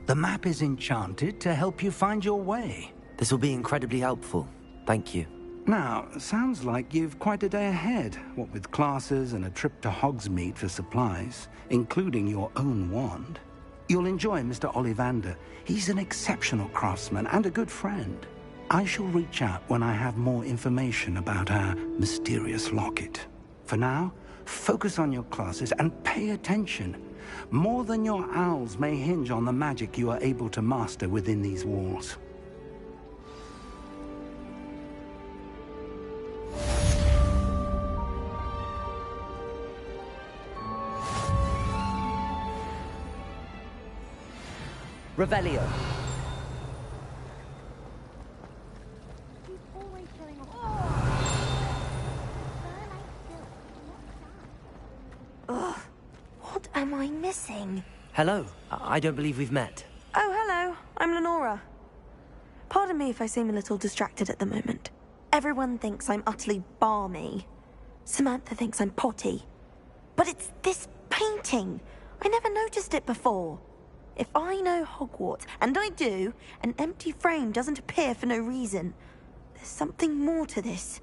The map is enchanted to help you find your way. This will be incredibly helpful. Thank you. Now, sounds like you've quite a day ahead, what with classes and a trip to Hogsmeade for supplies, including your own wand. You'll enjoy Mr. Ollivander. He's an exceptional craftsman and a good friend. I shall reach out when I have more information about our mysterious locket. For now, focus on your classes and pay attention. More than your owls may hinge on the magic you are able to master within these walls. Revelio. Ugh. What am I missing? Hello. I don't believe we've met. Oh, hello. I'm Lenora. Pardon me if I seem a little distracted at the moment. Everyone thinks I'm utterly balmy. Samantha thinks I'm potty. But it's this painting. I never noticed it before. If I know Hogwarts, and I do, an empty frame doesn't appear for no reason. There's something more to this.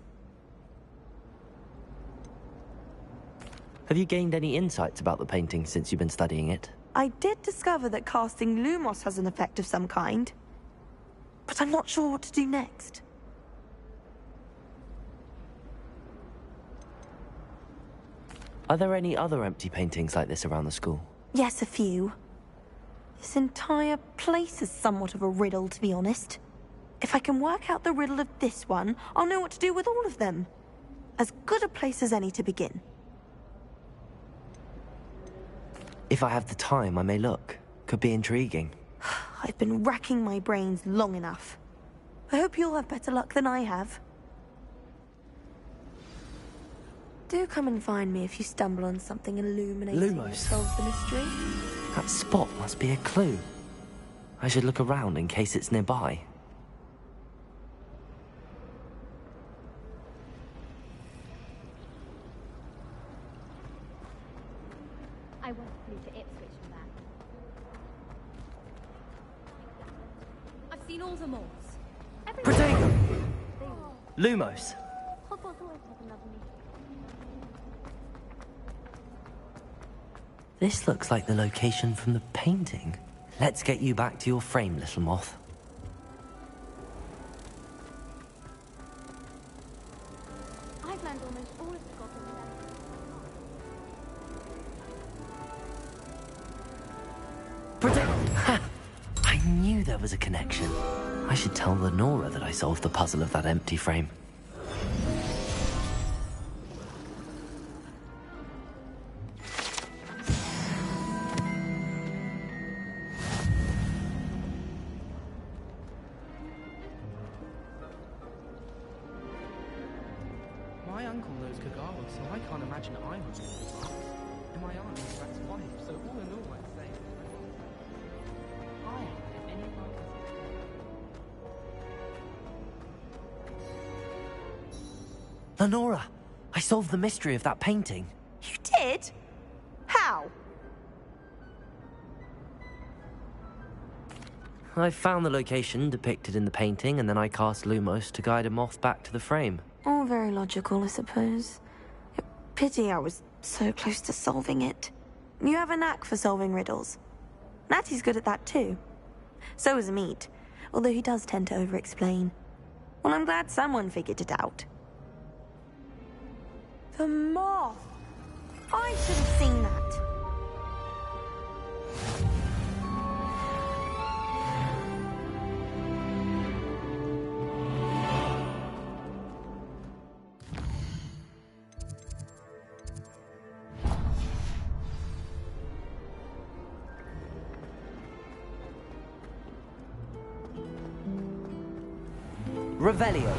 Have you gained any insights about the painting since you've been studying it? I did discover that casting Lumos has an effect of some kind. But I'm not sure what to do next. Are there any other empty paintings like this around the school? Yes, a few. This entire place is somewhat of a riddle, to be honest. If I can work out the riddle of this one, I'll know what to do with all of them. As good a place as any to begin. If I have the time, I may look. Could be intriguing. I've been racking my brains long enough. I hope you'll have better luck than I have. Do come and find me if you stumble on something illuminating that solves the mystery. That spot must be a clue. I should look around in case it's nearby. I won't flee to Ipswich for that. I've seen all the malls. Protego! Lumos! Hogwarts always has another meeting. This looks like the location from the painting. Let's get you back to your frame, little moth. I've learned almost all of the goblin Ha! I knew there was a connection. I should tell Lenora that I solved the puzzle of that empty frame. My uncle knows Kagawa, so I can't imagine I would be his wife. And my aunt is Rat's wife, so all in all, I'd say I am in any Lenora, I solved the mystery of that painting. You did? How? I found the location depicted in the painting, and then I cast Lumos to guide him off back to the frame. All very logical, I suppose. Pity I was so close to solving it. You have a knack for solving riddles. Natty's good at that too. So is Meat, although he does tend to over-explain. Well, I'm glad someone figured it out. The moth! I should have seen that. Revelio.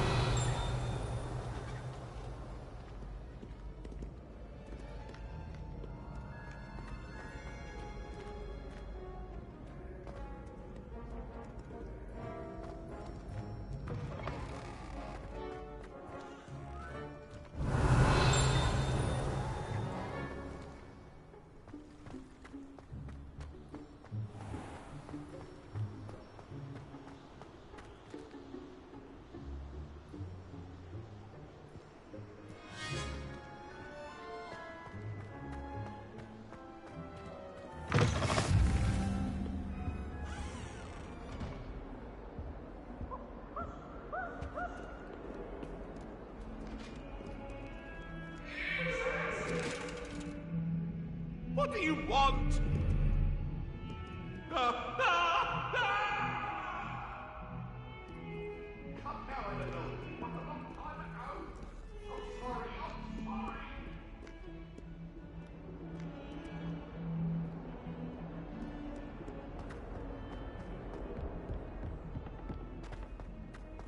What do you want?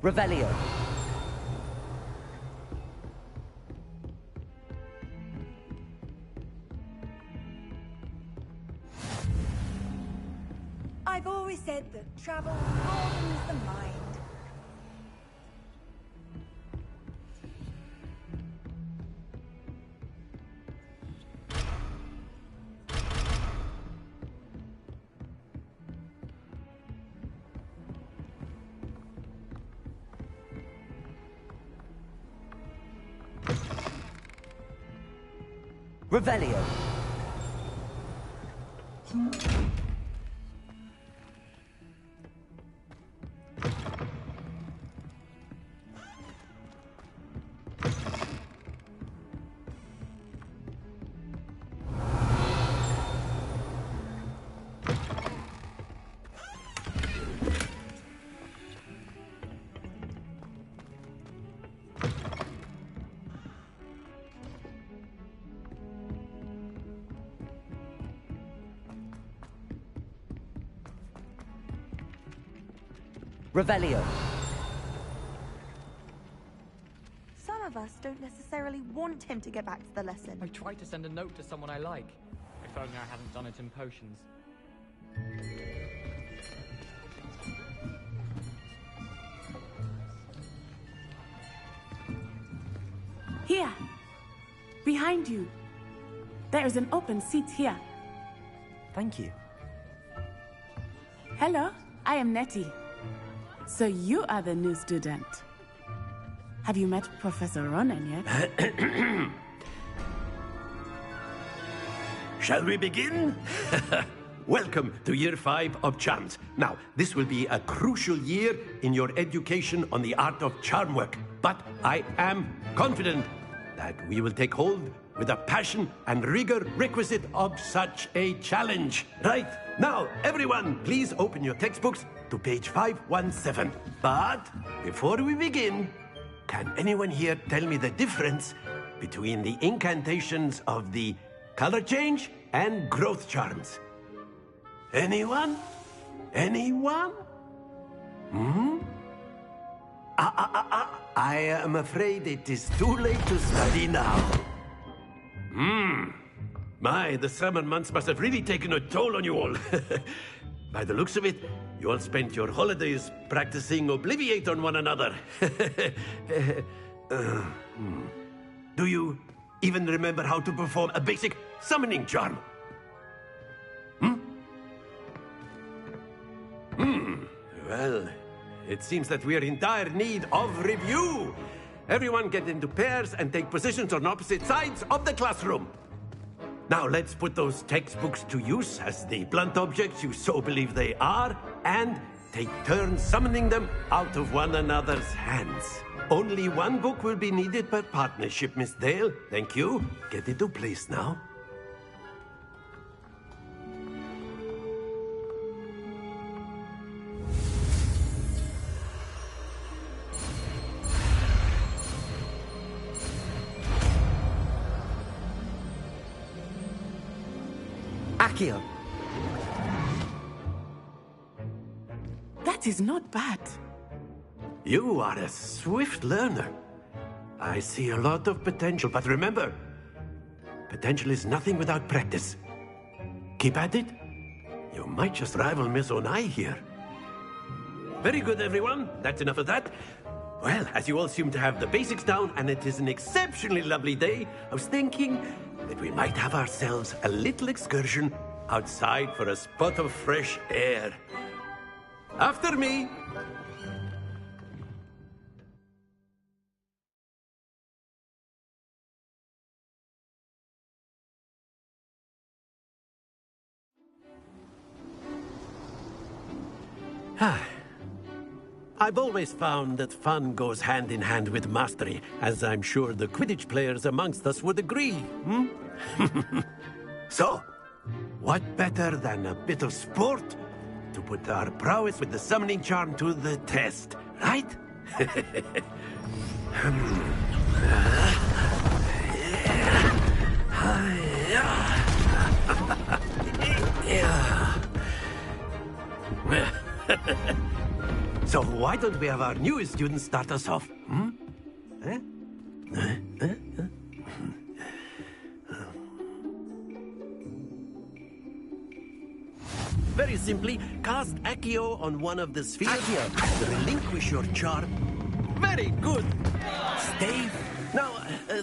Revelio. I've always said that travel broadens the mind. Revelio. Revelio. Some of us don't necessarily want him to get back to the lesson. I tried to send a note to someone I like. If only I hadn't done it in potions. Here. Behind you. There is an open seat here. Thank you. Hello, I am Nettie. So you are the new student. Have you met Professor Ronan yet? Shall we begin? Welcome to Year 5 of Charms. Now, this will be a crucial year in your education on the art of charm work. But I am confident that we will take hold with the passion and rigor requisite of such a challenge. Right, now, everyone, please open your textbooks to page 517. But before we begin, can anyone here tell me the difference between the incantations of the color change and growth charms? Anyone? Anyone? Hmm? I am afraid it is too late to study now. My, the summer months must have really taken a toll on you all. By the looks of it, you all spent your holidays practicing Obliviate on one another. Do you even remember how to perform a basic summoning charm? Well, it seems that we are in dire need of review. Everyone get into pairs and take positions on opposite sides of the classroom. Now let's put those textbooks to use as the blunt objects you so believe they are, and take turns summoning them out of one another's hands. Only one book will be needed per partnership, Miss Dale. Thank you. Get into place now. Accio! That is not bad. You are a swift learner. I see a lot of potential, but remember, potential is nothing without practice. Keep at it. You might just rival Miss Onai here. Very good, everyone. That's enough of that. Well, as you all seem to have the basics down, and it is an exceptionally lovely day, I was thinking that we might have ourselves a little excursion outside for a spot of fresh air. After me. I've always found that fun goes hand in hand with mastery, as I'm sure the Quidditch players amongst us would agree, So, what better than a bit of sport to put our prowess with the summoning charm to the test, right? So why don't we have our newest student start us off? Very simply, cast Accio on one of the spheres. Accio! Relinquish your charm. Very good! Stay. Now,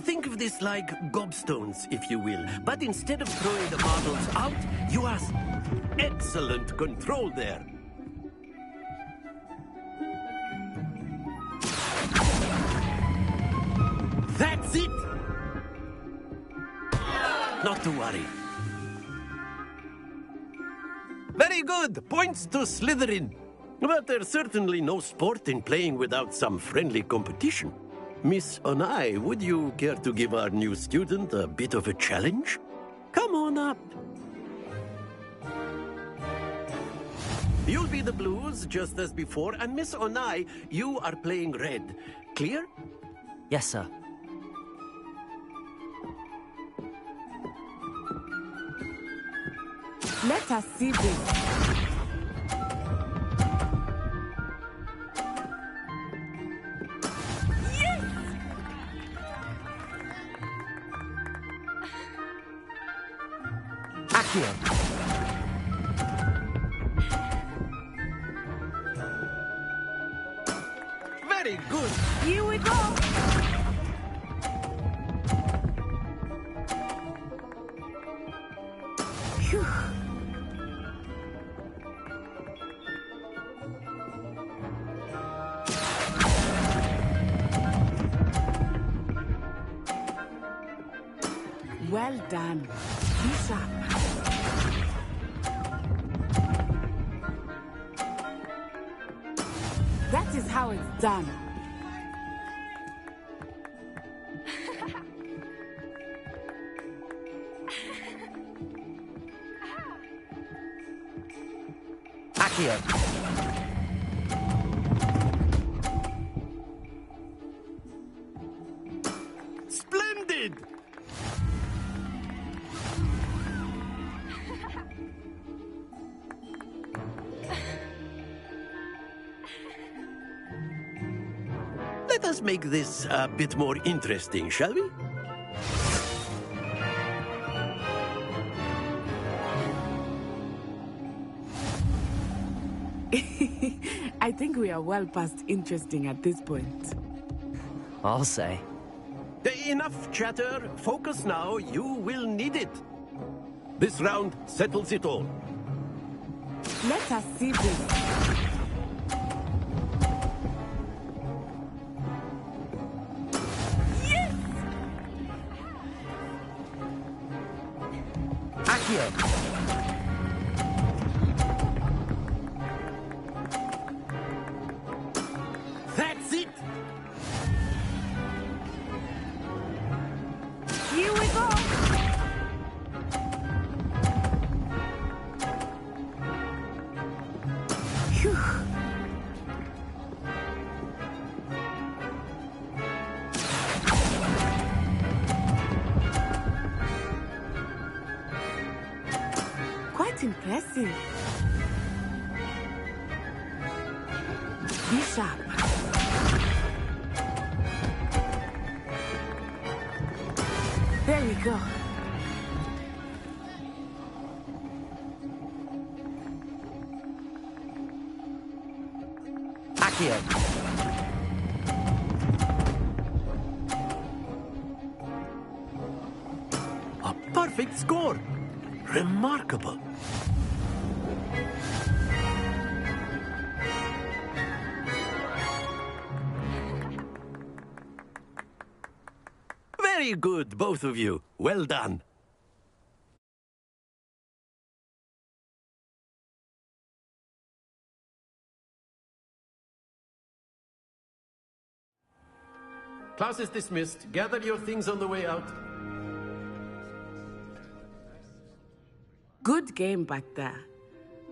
think of this like gobstones, if you will. But instead of throwing the marbles out, you ask. Excellent control there. That's it! Not to worry. Very good! Points to Slytherin. But there's certainly no sport in playing without some friendly competition. Miss Onai, would you care to give our new student a bit of a challenge? Come on up. You'll be the blues, just as before, and Miss Onai, you are playing red. Clear? Yes, sir. Let us see this. Yes! Accio! Very good! Here we go! Phew. Well done. Be sharp. That is how it's done. Accio! Splendid! let us make this a bit more interesting, shall we? I think we are well past interesting at this point. I'll say. Enough chatter. Focus now. You will need it. This round settles it all. Let us see this. Yes! Accio! That's it! Here we go! Phew. Quite impressive. Be sharp. There we go. Accio! A perfect score! Remarkable! Very good, both of you. Well done. Class is dismissed. Gather your things on the way out. Good game back there.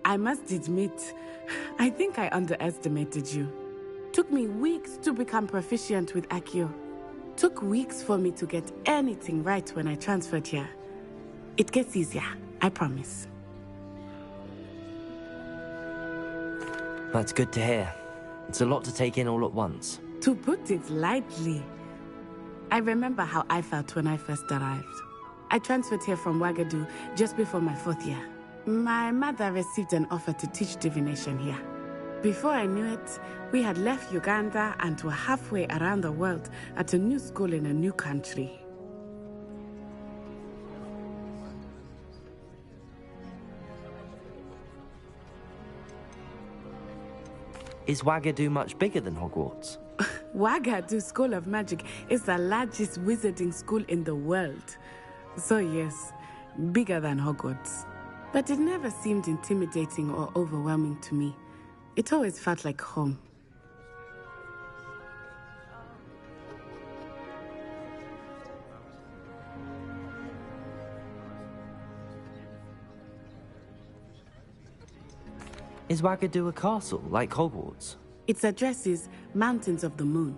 I must admit, I think I underestimated you. Took me weeks to become proficient with Accio. Took weeks for me to get anything right when I transferred here. It gets easier, I promise. That's good to hear. It's a lot to take in all at once. To put it lightly, I remember how I felt when I first arrived. I transferred here from Wagadu just before my 4th year. My mother received an offer to teach divination here. Before I knew it, we had left Uganda and were halfway around the world at a new school in a new country. Is Wagadu much bigger than Hogwarts? Wagadu School of Magic is the largest wizarding school in the world. So yes, bigger than Hogwarts. But it never seemed intimidating or overwhelming to me. It always felt like home. Is Wagadu a castle, like Hogwarts? Its address is Mountains of the Moon.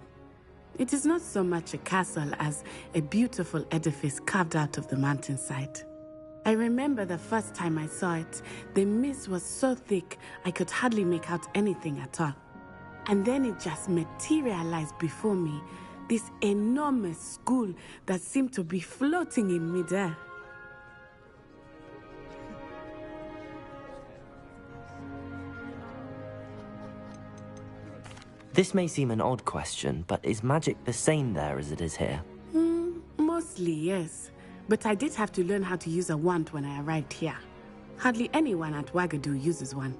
It is not so much a castle as a beautiful edifice carved out of the mountainside. I remember the first time I saw it, the mist was so thick I could hardly make out anything at all. And then it just materialized before me, this enormous school that seemed to be floating in midair. This may seem an odd question, but is magic the same there as it is here? Mostly, yes. But I did have to learn how to use a wand when I arrived here. Hardly anyone at Wagadu uses one.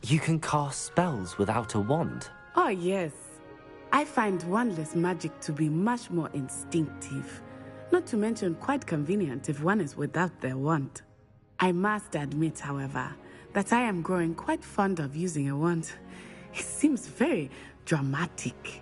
You can cast spells without a wand? Oh, yes. I find wandless magic to be much more instinctive. Not to mention quite convenient if one is without their wand. I must admit, however, that I am growing quite fond of using a wand. It seems very dramatic.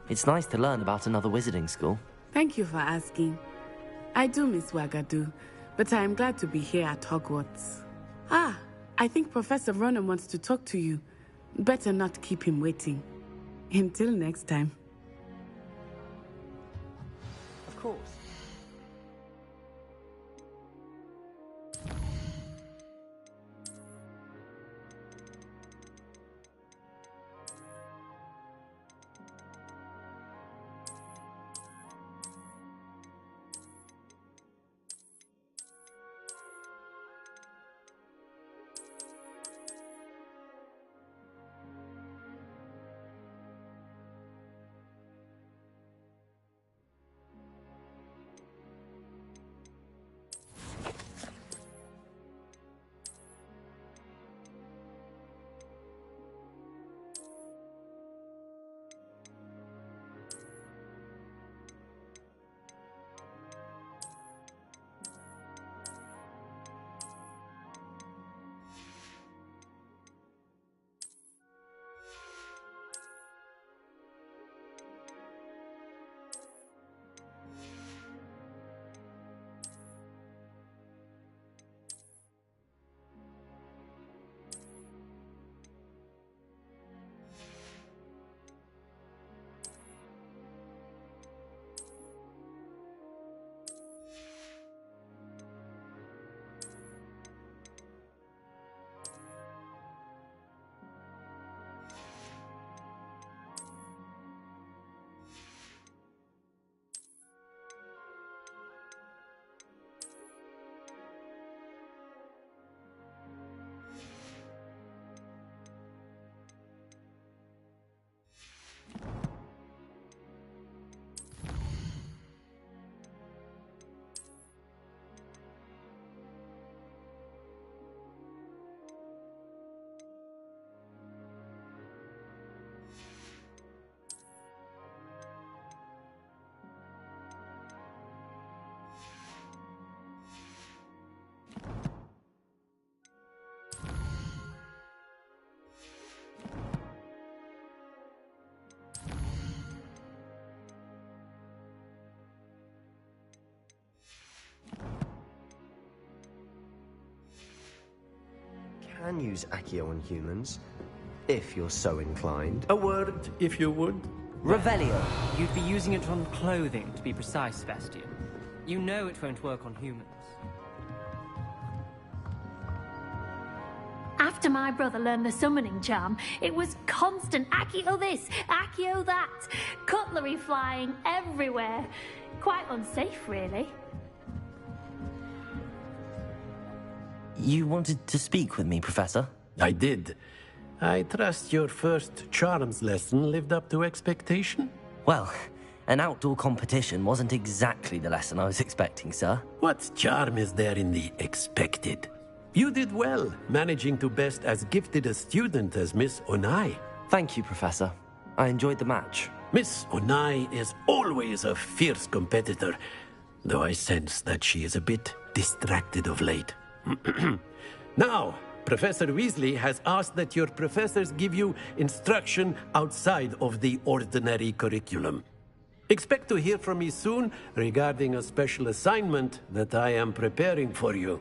It's nice to learn about another wizarding school. Thank you for asking. I do miss Wagadu, but I am glad to be here at Hogwarts. Ah, I think Professor Ronan wants to talk to you. Better not keep him waiting. Until next time. Of course. Can use Accio on humans, if you're so inclined. A word, if you would. Revelio. You'd be using it on clothing, to be precise, Sebastian. You know it won't work on humans. After my brother learned the summoning charm, it was constant Accio this, Accio that. Cutlery flying everywhere. Quite unsafe, really. You wanted to speak with me, Professor? I did. I trust your first charms lesson lived up to expectation? Well, an outdoor competition wasn't exactly the lesson I was expecting, sir. What charm is there in the expected? You did well, managing to best as gifted a student as Miss Onai. Thank you, Professor. I enjoyed the match. Miss Onai is always a fierce competitor, though I sense that she is a bit distracted of late. Now, Professor Weasley has asked that your professors give you instruction outside of the ordinary curriculum. Expect to hear from me soon regarding a special assignment that I am preparing for you.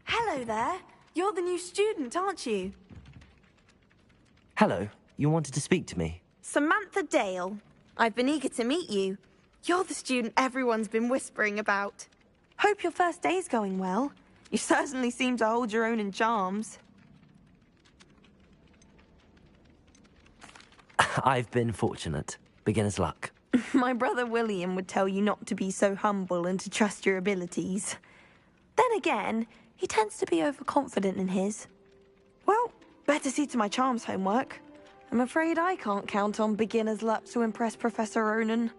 Hello there. You're the new student, aren't you? Hello, you wanted to speak to me? Samantha Dale. I've been eager to meet you. You're the student everyone's been whispering about. Hope your first day's going well. You certainly seem to hold your own in charms. I've been fortunate. Beginner's luck. My brother William would tell you not to be so humble and to trust your abilities. Then again, he tends to be overconfident in his. Well, better see to my charms homework. I'm afraid I can't count on beginner's luck to impress Professor Ronan.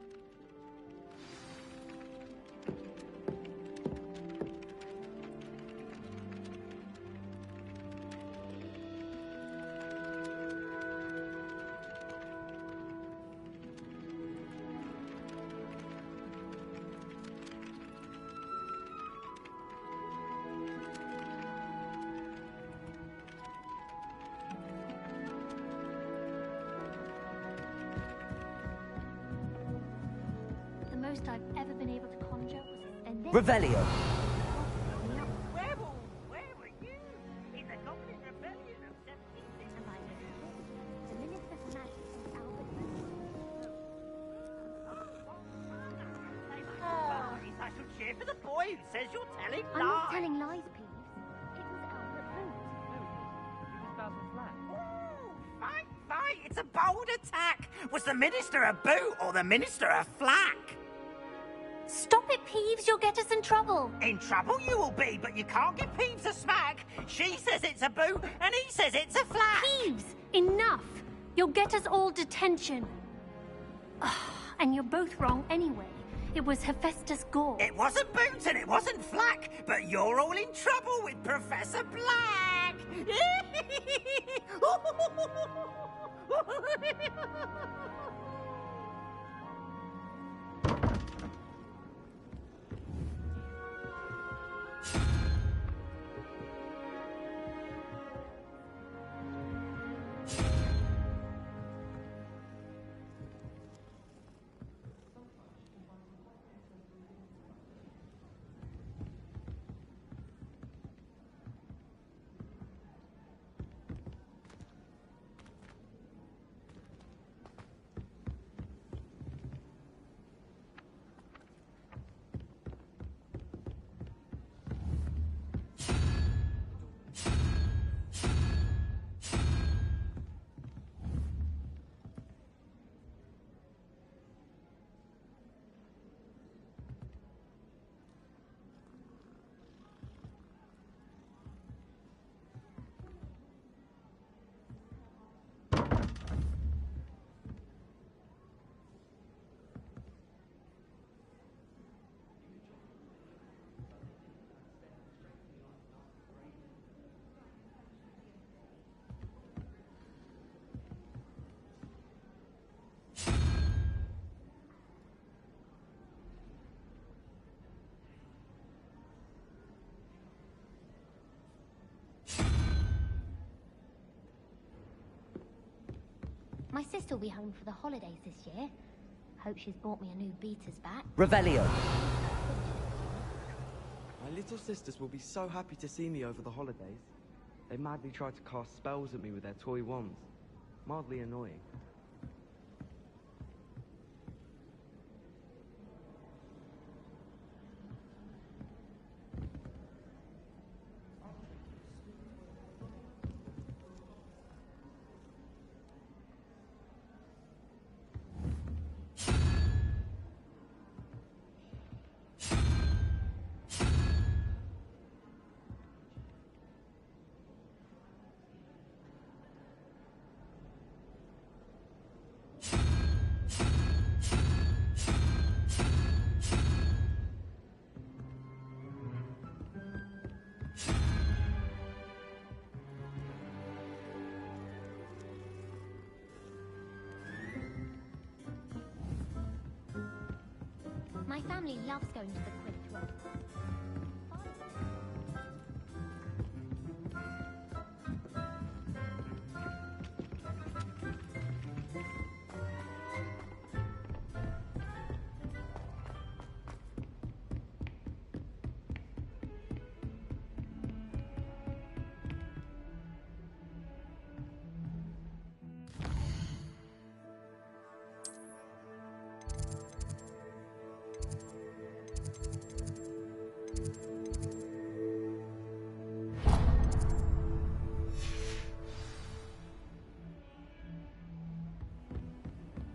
The most I've ever been able to conjure was and then... Revelio. Where were you? In the Goblin Rebellion of 1760? The Minister's Majesty Albert Boys, I shall cheer for the boy who says you're telling lies. I'm not telling lies, Peeves. It was Albert Boot. Fight, fight! It's a bold attack! Was the Minister a boot or the Minister a flack? Stop it, Peeves. You'll get us in trouble. In trouble you will be, but you can't give Peeves a smack. She says it's a boot, and he says it's a flack. Peeves, enough. You'll get us all detention. And you're both wrong anyway. It was Hephaestus Gore. It wasn't boot and it wasn't flack, but you're all in trouble with Professor Black. My sister will be home for the holidays this year. Hope she's bought me a new beater's back. Revelio. My little sisters will be so happy to see me over the holidays. They madly try to cast spells at me with their toy wands. Mildly annoying. My family loves going to the Quidditch World.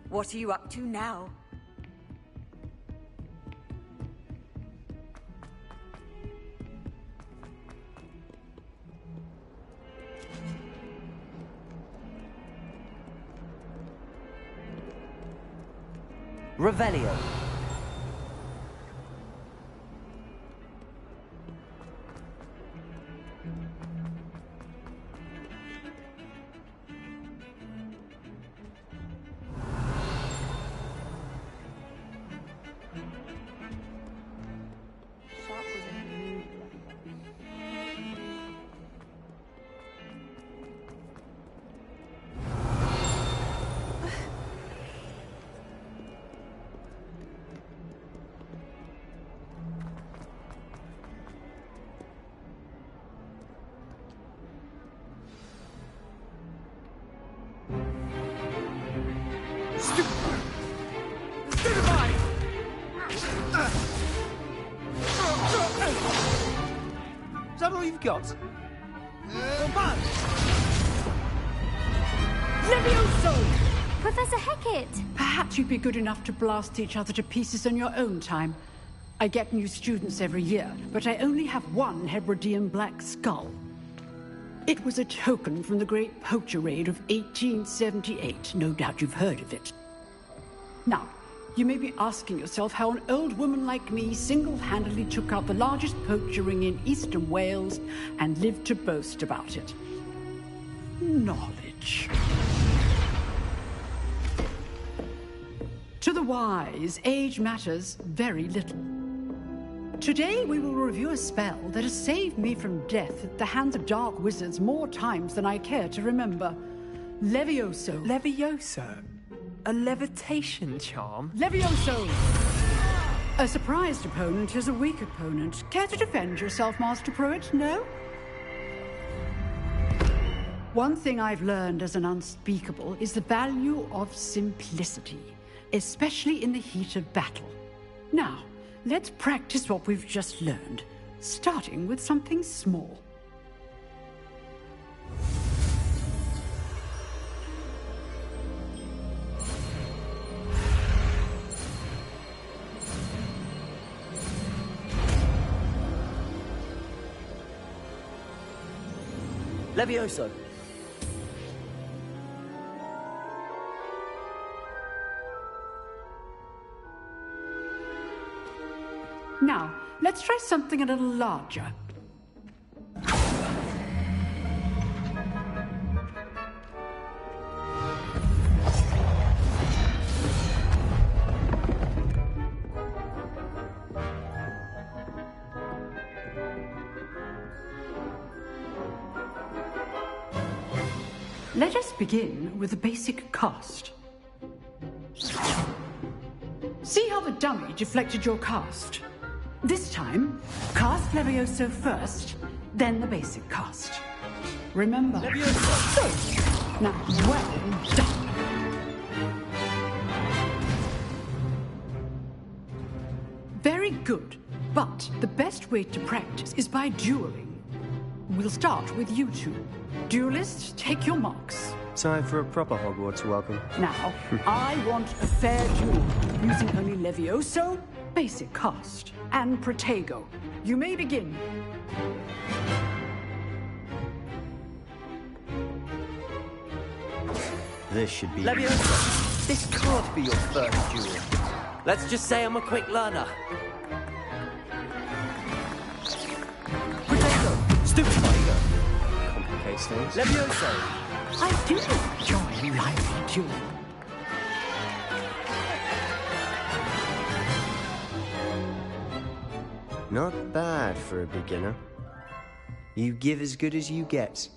What are you up to now? Revelio. Is that all you've got? Levioso! Professor Hecat! Perhaps you'd be good enough to blast each other to pieces in your own time. I get new students every year, but I only have one Hebridean black skull. It was a token from the Great Poacher Raid of 1878. No doubt you've heard of it. Now, you may be asking yourself how an old woman like me single-handedly took out the largest poacher ring in eastern Wales and lived to boast about it. Knowledge. To the wise, age matters very little. Today we will review a spell that has saved me from death at the hands of dark wizards more times than I care to remember. Levioso. Levioso? A levitation charm? Levioso! A surprised opponent is a weak opponent. Care to defend yourself, Master Pruitt? No? One thing I've learned as an unspeakable is the value of simplicity, especially in the heat of battle. Now, let's practice what we've just learned, starting with something small. Levioso. Now, let's try something a little larger. Let us begin with the basic cast. See how the dummy deflected your cast? This time, cast Levioso first, then the basic cast. Remember? Levioso! Good. Now, well done. Very good. But the best way to practice is by dueling. We'll start with you two. Duelists, take your marks. Time for a proper Hogwarts welcome. Now, I want a fair duel, using only Levioso, basic cast, and Protego. You may begin. This should be... Levioso, this can't be your first duel. Let's just say I'm a quick learner. Protego, Stupefier. Complicates things. Levioso. I do enjoy lively dueling. Not bad for a beginner. You give as good as you get.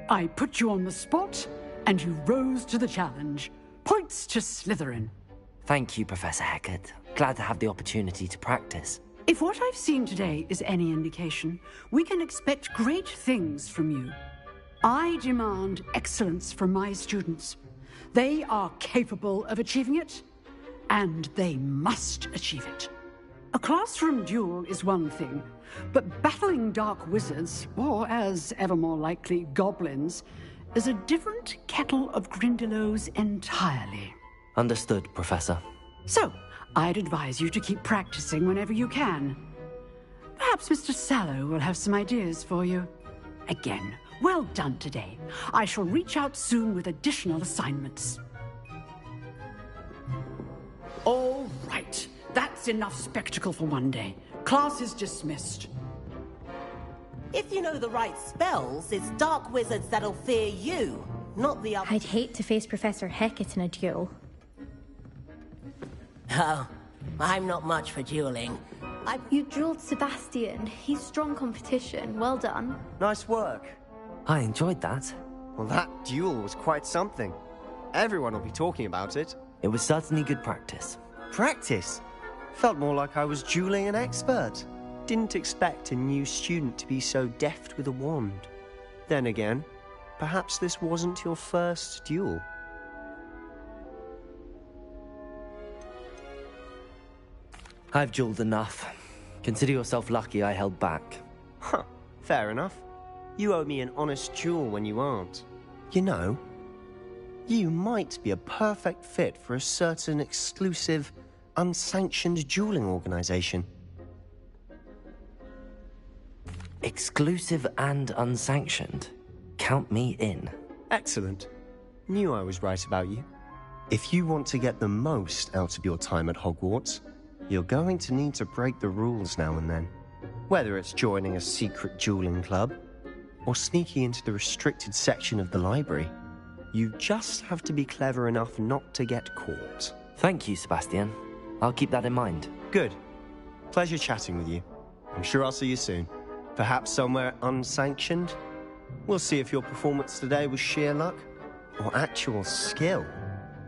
I put you on the spot, and you rose to the challenge. Points to Slytherin. Thank you, Professor Hecat. Glad to have the opportunity to practice. If what I've seen today is any indication, we can expect great things from you. I demand excellence from my students. They are capable of achieving it, and they must achieve it. A classroom duel is one thing, but battling dark wizards, or as ever more likely, goblins, is a different kettle of Grindylows entirely. Understood, Professor. So, I'd advise you to keep practicing whenever you can. Perhaps Mr. Sallow will have some ideas for you. Again, well done today. I shall reach out soon with additional assignments. All right. That's enough spectacle for one day. Class is dismissed. If you know the right spells, it's dark wizards that'll fear you, not the other. I'd hate to face Professor Hecat in a duel. Oh, I'm not much for dueling. You dueled Sebastian. He's strong competition. Well done. Nice work. I enjoyed that. Well, that duel was quite something. Everyone will be talking about it. It was certainly good practice. Practice? Felt more like I was dueling an expert. Didn't expect a new student to be so deft with a wand. Then again, perhaps this wasn't your first duel. I've dueled enough. Consider yourself lucky I held back. Huh, fair enough. You owe me an honest duel when you aren't. You know, you might be a perfect fit for a certain exclusive, unsanctioned dueling organization. Exclusive and unsanctioned? Count me in. Excellent. Knew I was right about you. If you want to get the most out of your time at Hogwarts, you're going to need to break the rules now and then. Whether it's joining a secret dueling club, or sneaking into the restricted section of the library, you just have to be clever enough not to get caught. Thank you, Sebastian. I'll keep that in mind. Good. Pleasure chatting with you. I'm sure I'll see you soon. Perhaps somewhere unsanctioned? We'll see if your performance today was sheer luck or actual skill.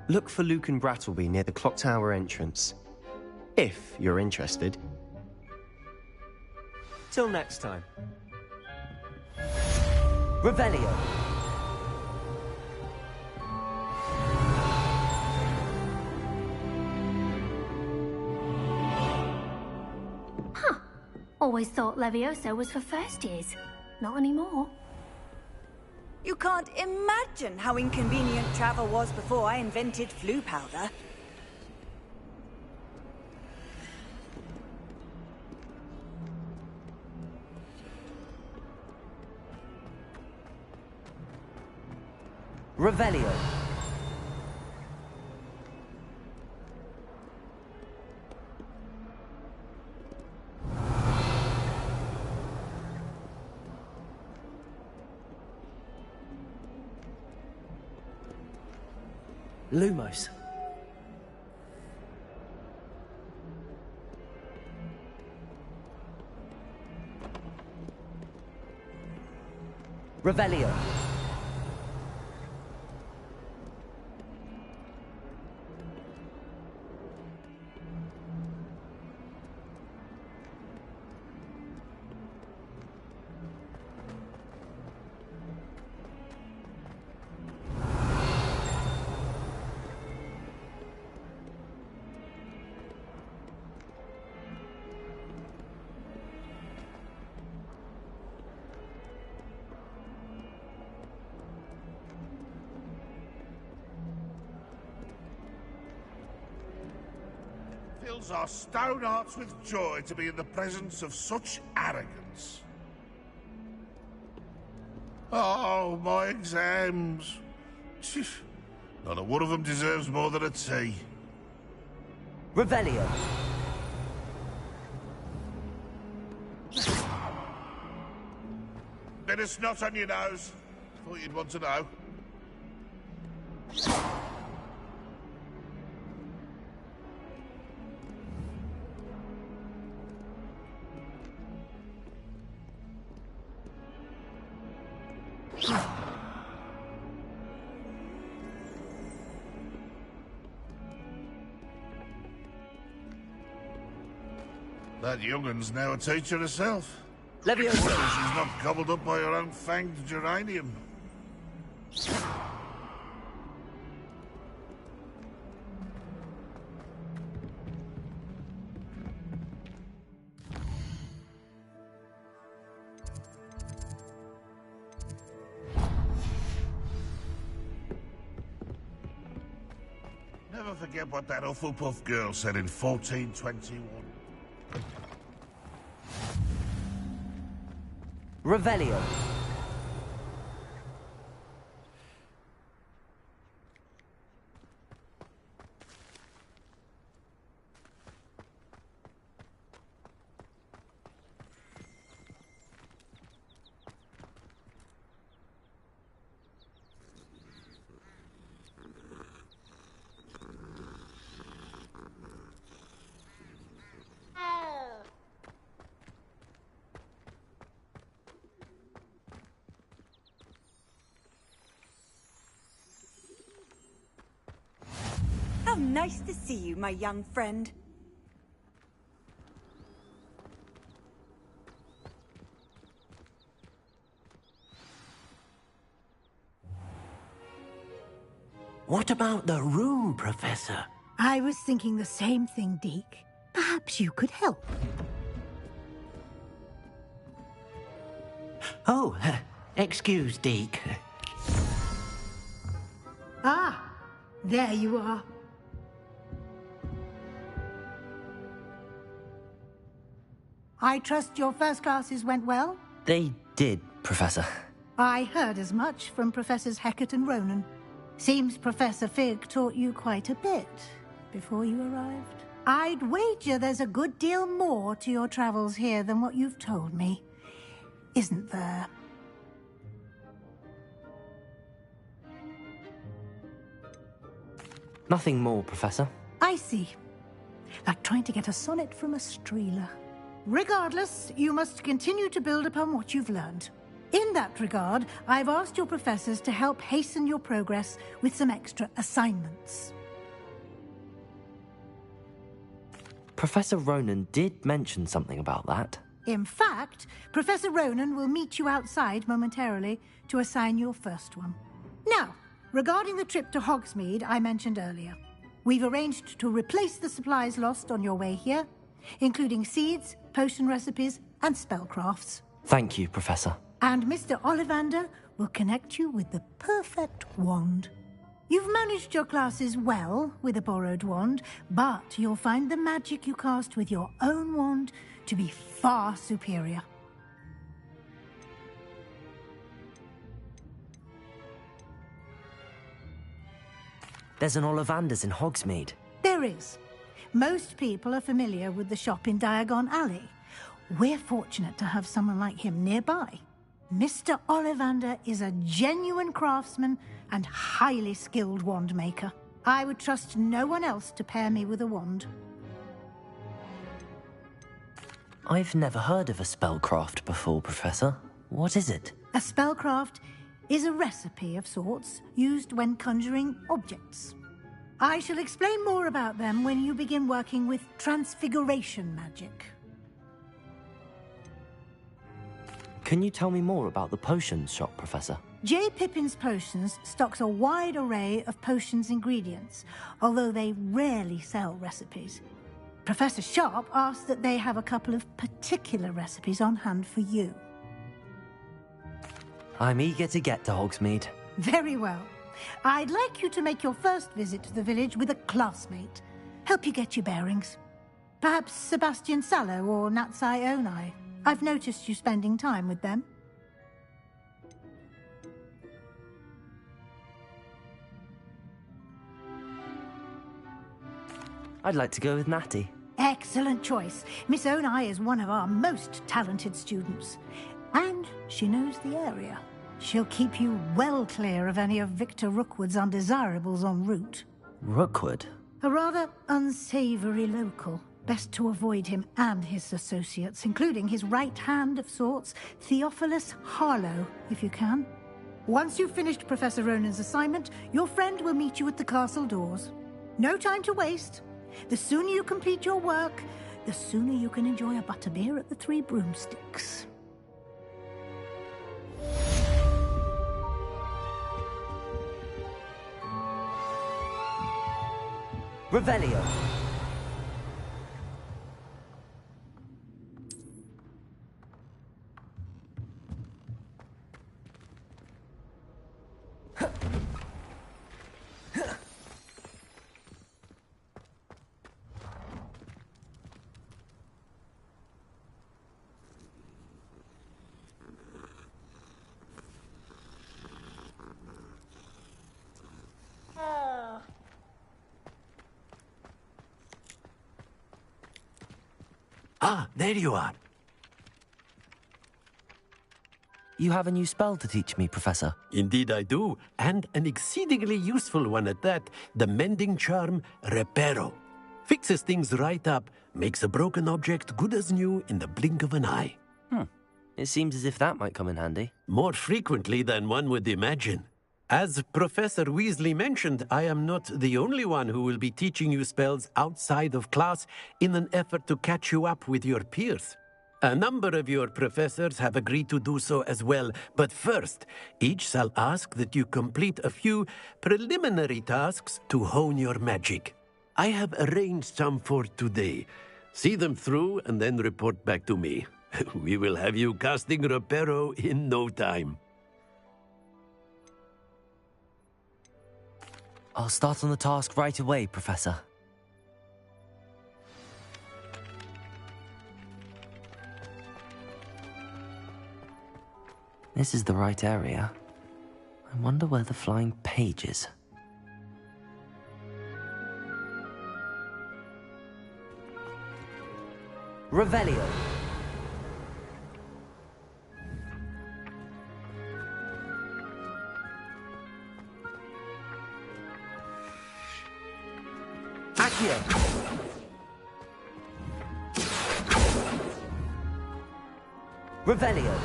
Look for Luke and Brattleby near the clock tower entrance, if you're interested. Till next time. Revelio. Huh. Always thought Levioso was for first years. Not anymore. You can't imagine how inconvenient travel was before I invented flu powder. Revelio. Lumos. Revelio. Fills our stone hearts with joy to be in the presence of such arrogance. Oh, my exams. Not a one of them deserves more than a tea. Revelio. Bit of snot on your nose. Thought you'd want to know. That young'un's now a teacher herself. Leviosa. She's not gobbled up by her own fanged geranium. Never forget what that Hufflepuff girl said in 1421. Revelio. How nice to see you, my young friend. What about the room, Professor? I was thinking the same thing, Deke. Perhaps you could help. Oh, excuse, Deke. Ah, there you are. I trust your first classes went well? They did, Professor. I heard as much from Professors Hecat and Ronan. Seems Professor Fig taught you quite a bit before you arrived. I'd wager there's a good deal more to your travels here than what you've told me. Isn't there? Nothing more, Professor. I see. Like trying to get a sonnet from a streeler. Regardless, you must continue to build upon what you've learned. In that regard, I've asked your professors to help hasten your progress with some extra assignments. Professor Ronan did mention something about that. In fact, Professor Ronan will meet you outside momentarily to assign your first one. Now, regarding the trip to Hogsmeade I mentioned earlier, we've arranged to replace the supplies lost on your way here, including seeds, potion recipes, and spellcrafts. Thank you, Professor. And Mr. Ollivander will connect you with the perfect wand. You've managed your classes well with a borrowed wand, but you'll find the magic you cast with your own wand to be far superior. There's an Ollivander's in Hogsmeade. There is. Most people are familiar with the shop in Diagon Alley. We're fortunate to have someone like him nearby. Mr. Ollivander is a genuine craftsman and highly skilled wand maker. I would trust no one else to pair me with a wand. I've never heard of a spellcraft before, Professor. What is it? A spellcraft is a recipe of sorts used when conjuring objects. I shall explain more about them when you begin working with transfiguration magic. Can you tell me more about the potions shop, Professor? J. Pippin's Potions stocks a wide array of potions ingredients, although they rarely sell recipes. Professor Sharp asked that they have a couple of particular recipes on hand for you. I'm eager to get to Hogsmeade. Very well. I'd like you to make your first visit to the village with a classmate. Help you get your bearings. Perhaps Sebastian Sallow or Natsai Onai. I've noticed you spending time with them. I'd like to go with Natty. Excellent choice. Miss Onai is one of our most talented students. And she knows the area. She'll keep you well clear of any of Victor Rookwood's undesirables en route. Rookwood? A rather unsavory local. Best to avoid him and his associates, including his right hand of sorts, Theophilus Harlow, if you can. Once you've finished Professor Ronan's assignment, your friend will meet you at the castle doors. No time to waste. The sooner you complete your work, the sooner you can enjoy a butterbeer at the Three Broomsticks. Revelio. Ah, there you are. You have a new spell to teach me, Professor. Indeed I do, and an exceedingly useful one at that. The mending charm, Reparo. Fixes things right up, makes a broken object good as new in the blink of an eye. It seems as if that might come in handy. More frequently than one would imagine. As Professor Weasley mentioned, I am not the only one who will be teaching you spells outside of class in an effort to catch you up with your peers. A number of your professors have agreed to do so as well, but first, each shall ask that you complete a few preliminary tasks to hone your magic. I have arranged some for today. See them through and then report back to me. We will have you casting Reparo in no time. I'll start on the task right away, Professor. This is the right area. I wonder where the flying page is. Revelio. Accio. Revelio.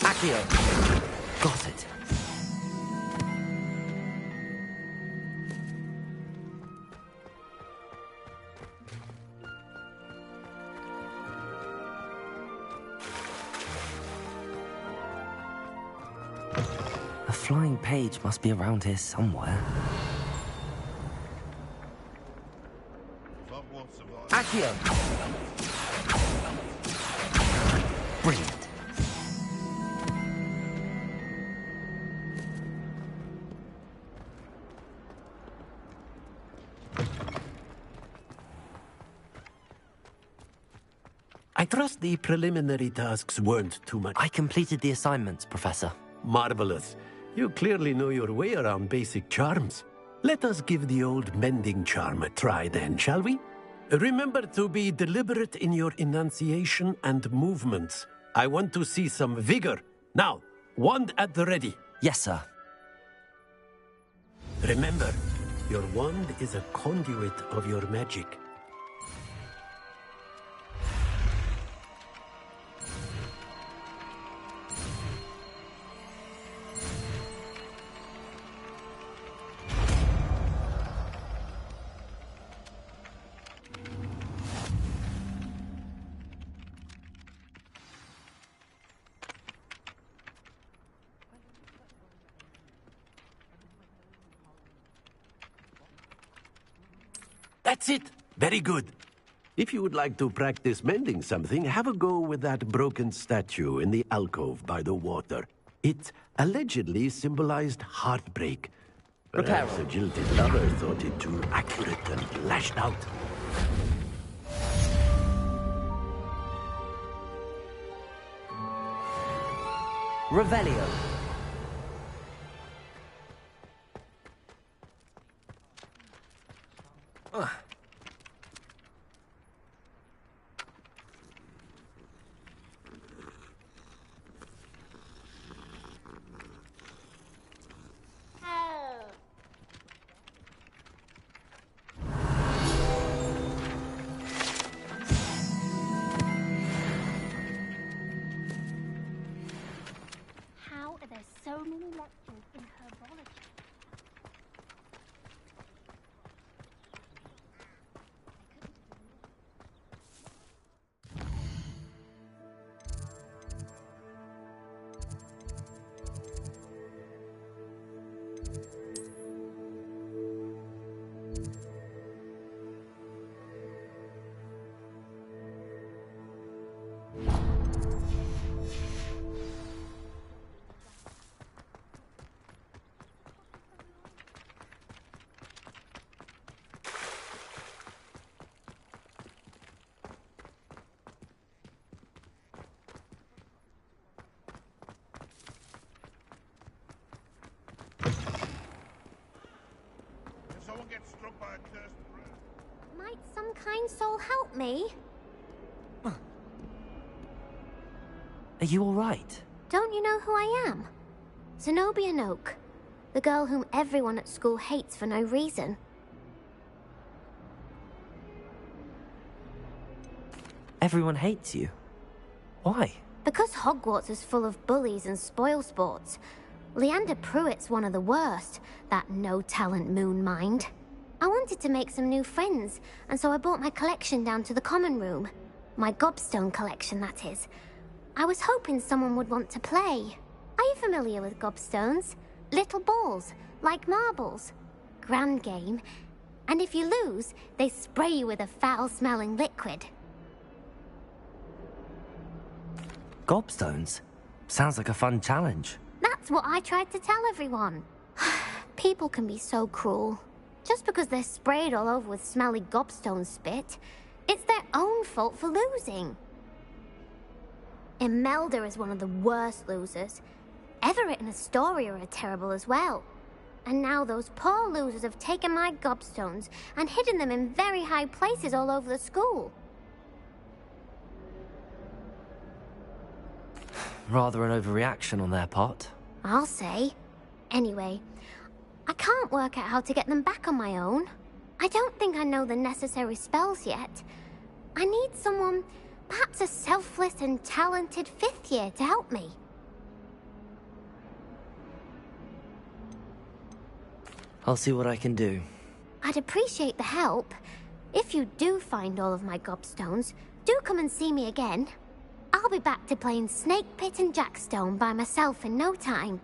Accio. Got it. The flying page must be around here somewhere. Accio! Brilliant. I trust the preliminary tasks weren't too much. I completed the assignments, Professor. Marvelous. You clearly know your way around basic charms. Let us give the old mending charm a try then, shall we? Remember to be deliberate in your enunciation and movements. I want to see some vigor. Now, wand at the ready. Yes, sir. Remember, your wand is a conduit of your magic. That's it. Very good. If you would like to practice mending something, have a go with that broken statue in the alcove by the water. It allegedly symbolized heartbreak. Perhaps a jilted lover thought it too accurate and lashed out. Revelio. How are there so many lectures in herbology? Someone gets struck by a cursed bird. Might some kind soul help me? Are you all right? Don't you know who I am? Zenobia Noak, the girl whom everyone at school hates for no reason. Everyone hates you. Why? Because Hogwarts is full of bullies and spoilsports. Leander Pruitt's one of the worst, that no-talent moon mind. I wanted to make some new friends, and so I brought my collection down to the common room. My gobstone collection, that is. I was hoping someone would want to play. Are you familiar with gobstones? Little balls, like marbles. Grand game. And if you lose, they spray you with a foul-smelling liquid. Gobstones? Sounds like a fun challenge. That's what I tried to tell everyone. People can be so cruel. Just because they're sprayed all over with smelly gobstone spit, it's their own fault for losing. Imelda is one of the worst losers. Everett and Astoria are terrible as well. And now those poor losers have taken my gobstones and hidden them in very high places all over the school. Rather an overreaction on their part. I'll say. Anyway, I can't work out how to get them back on my own. I don't think I know the necessary spells yet. I need someone, perhaps a selfless and talented 5th year to help me. I'll see what I can do. I'd appreciate the help. If you do find all of my gobstones, do come and see me again. I'll be back to playing Snake Pit and Jackstone by myself in no time.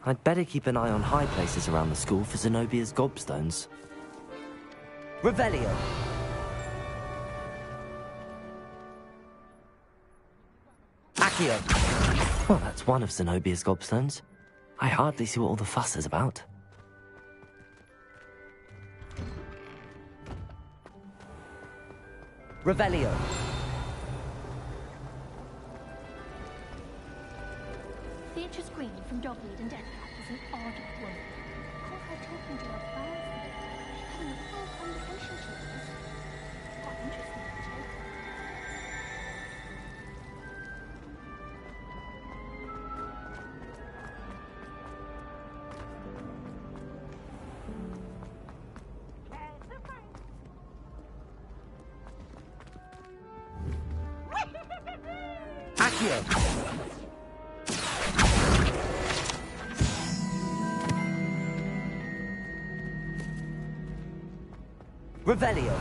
I'd better keep an eye on high places around the school for Zenobia's gobstones. Revelio! Accio! Well, that's one of Zenobia's gobstones. I hardly see what all the fuss is about. Revelio! Beatrice Green from Dogweed and Deathtrap was an odd woman. Caught her talking to her flowers, having a full conversation she was. Quite interesting, actually. Accio! Revelio!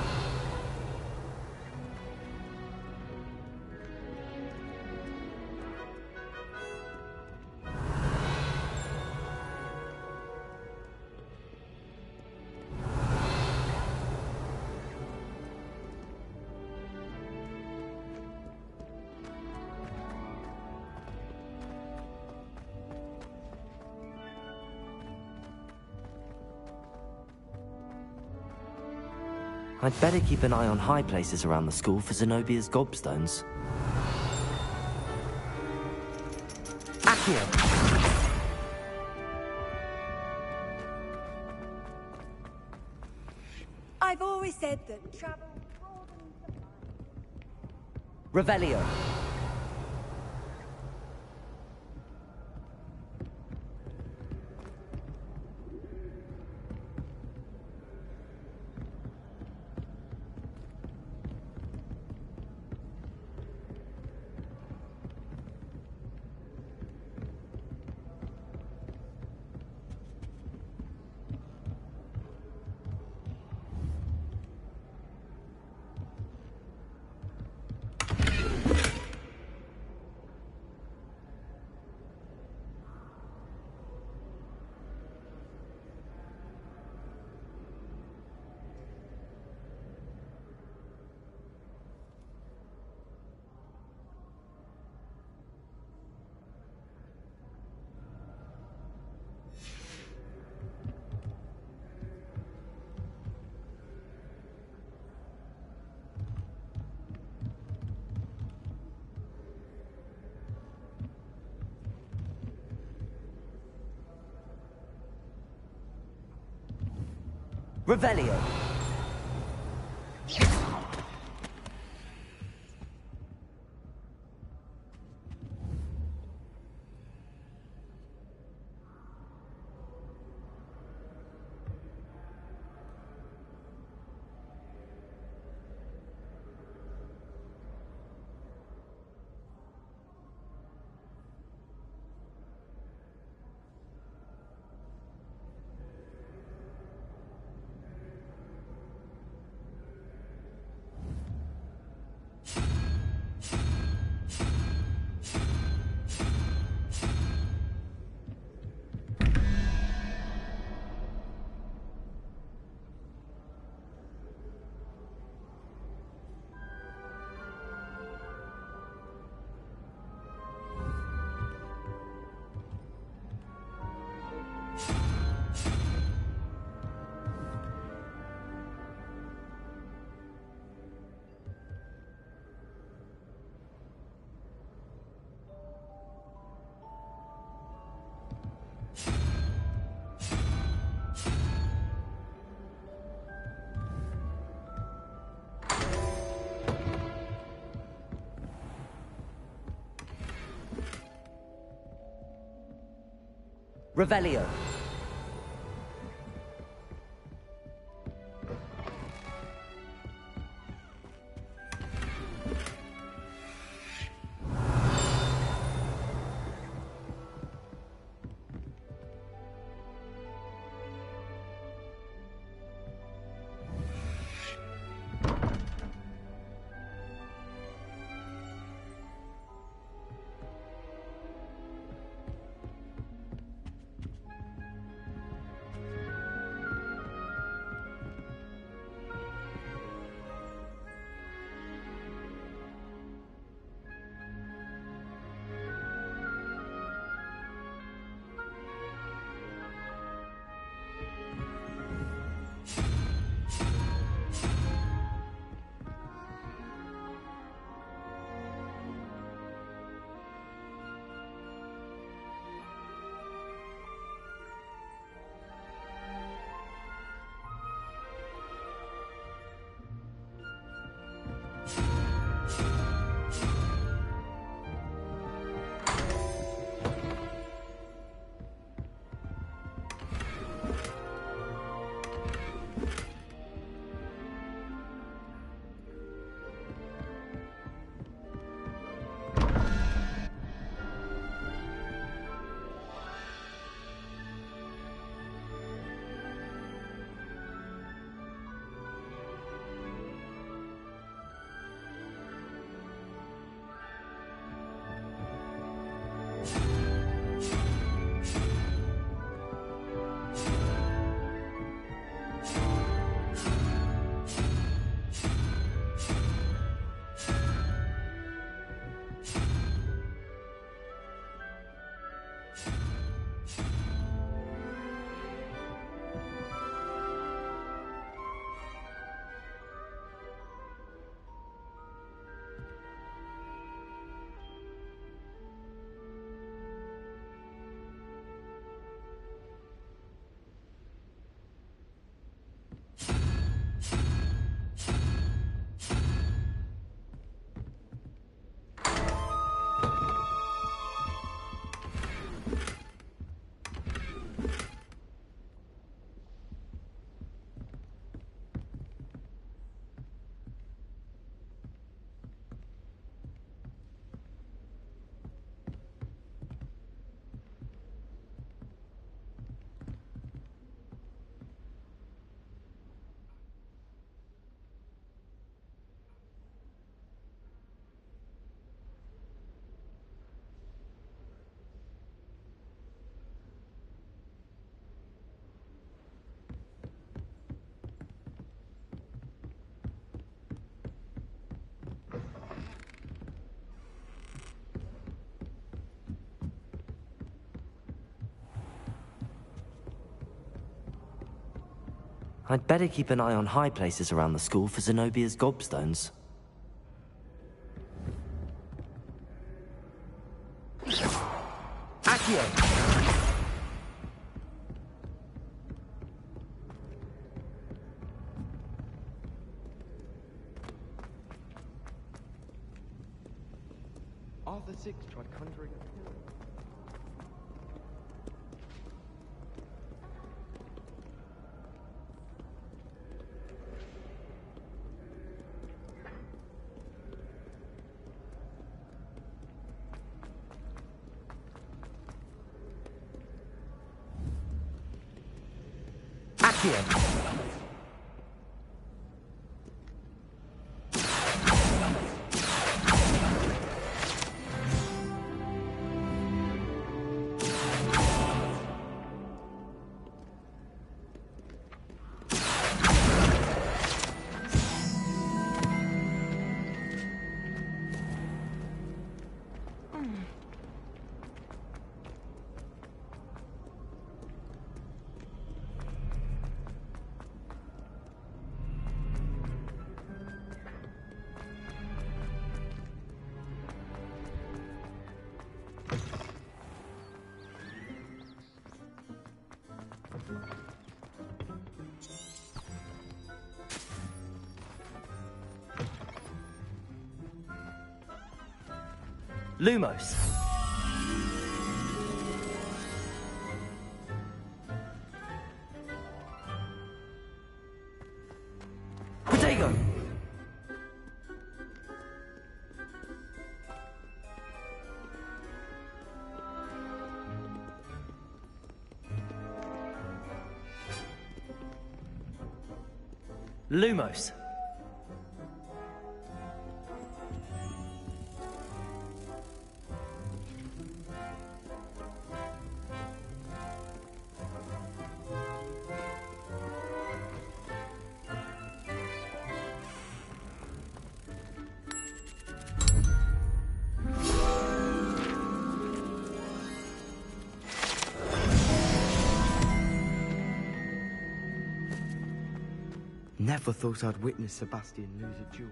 I'd better keep an eye on high places around the school for Zenobia's gobstones. Accio! I've always said that travel... Revelio. Revelio. Revelio. I'd better keep an eye on high places around the school for Zenobia's gobstones. Accio! Arthur VI tried conjuring a pillar. Accio! Lumos! Protego! Lumos! Never thought I'd witness Sebastian lose a duel.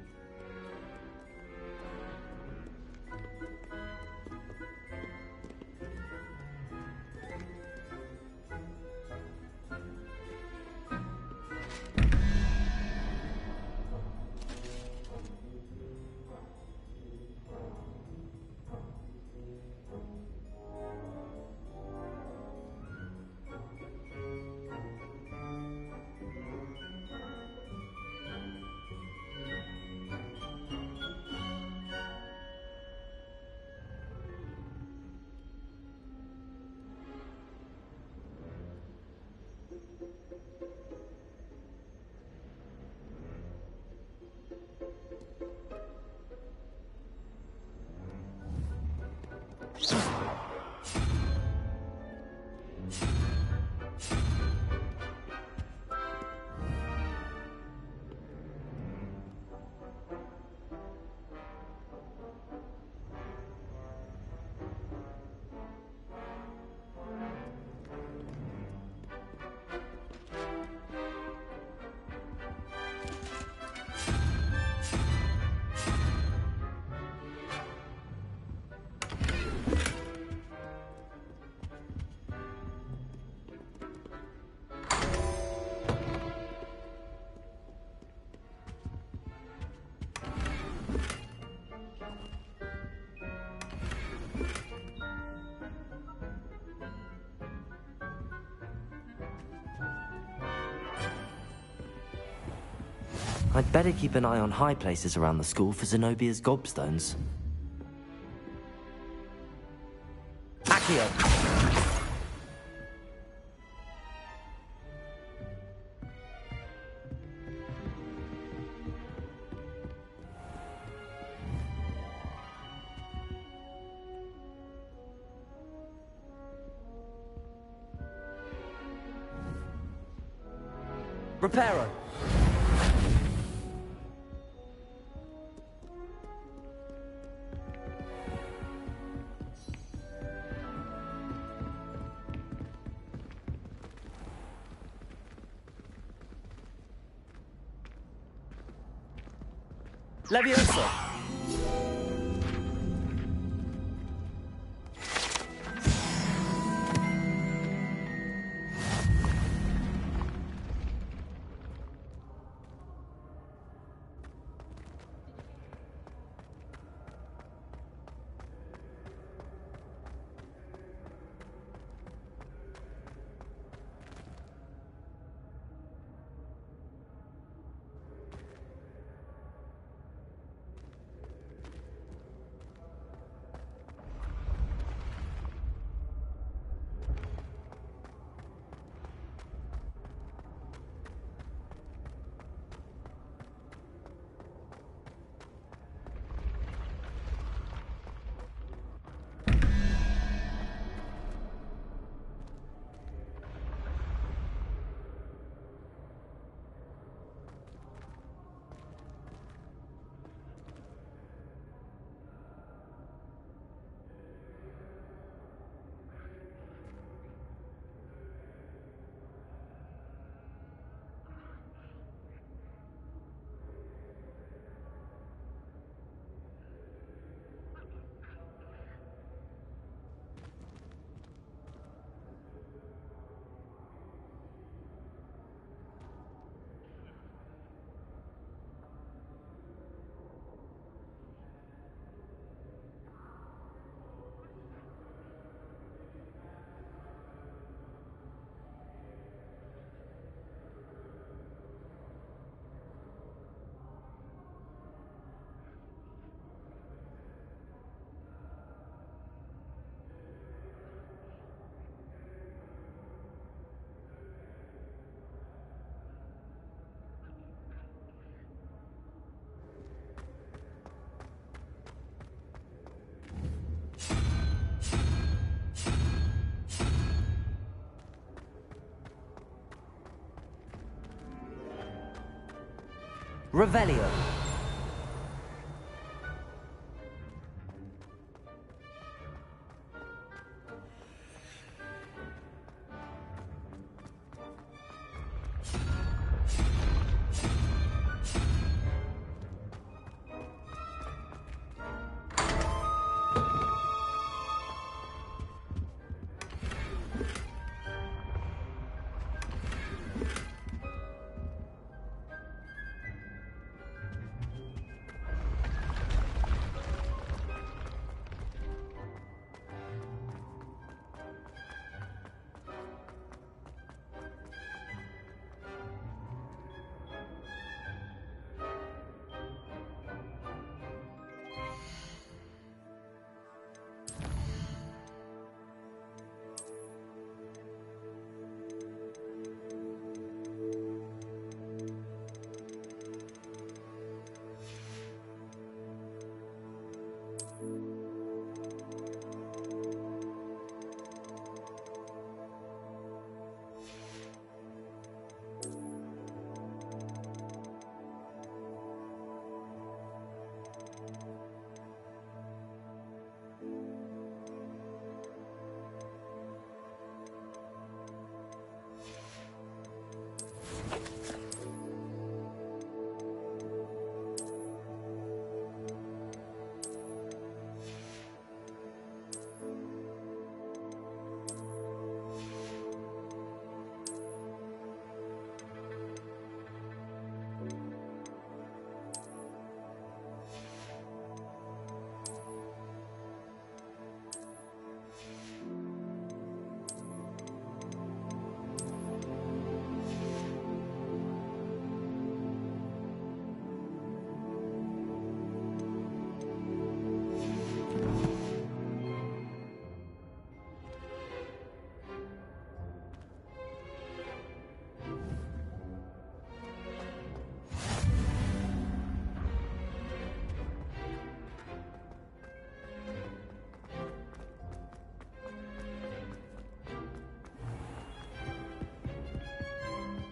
I'd better keep an eye on high places around the school for Zenobia's gobstones. Accio! Reparo! Levioso! Revelio.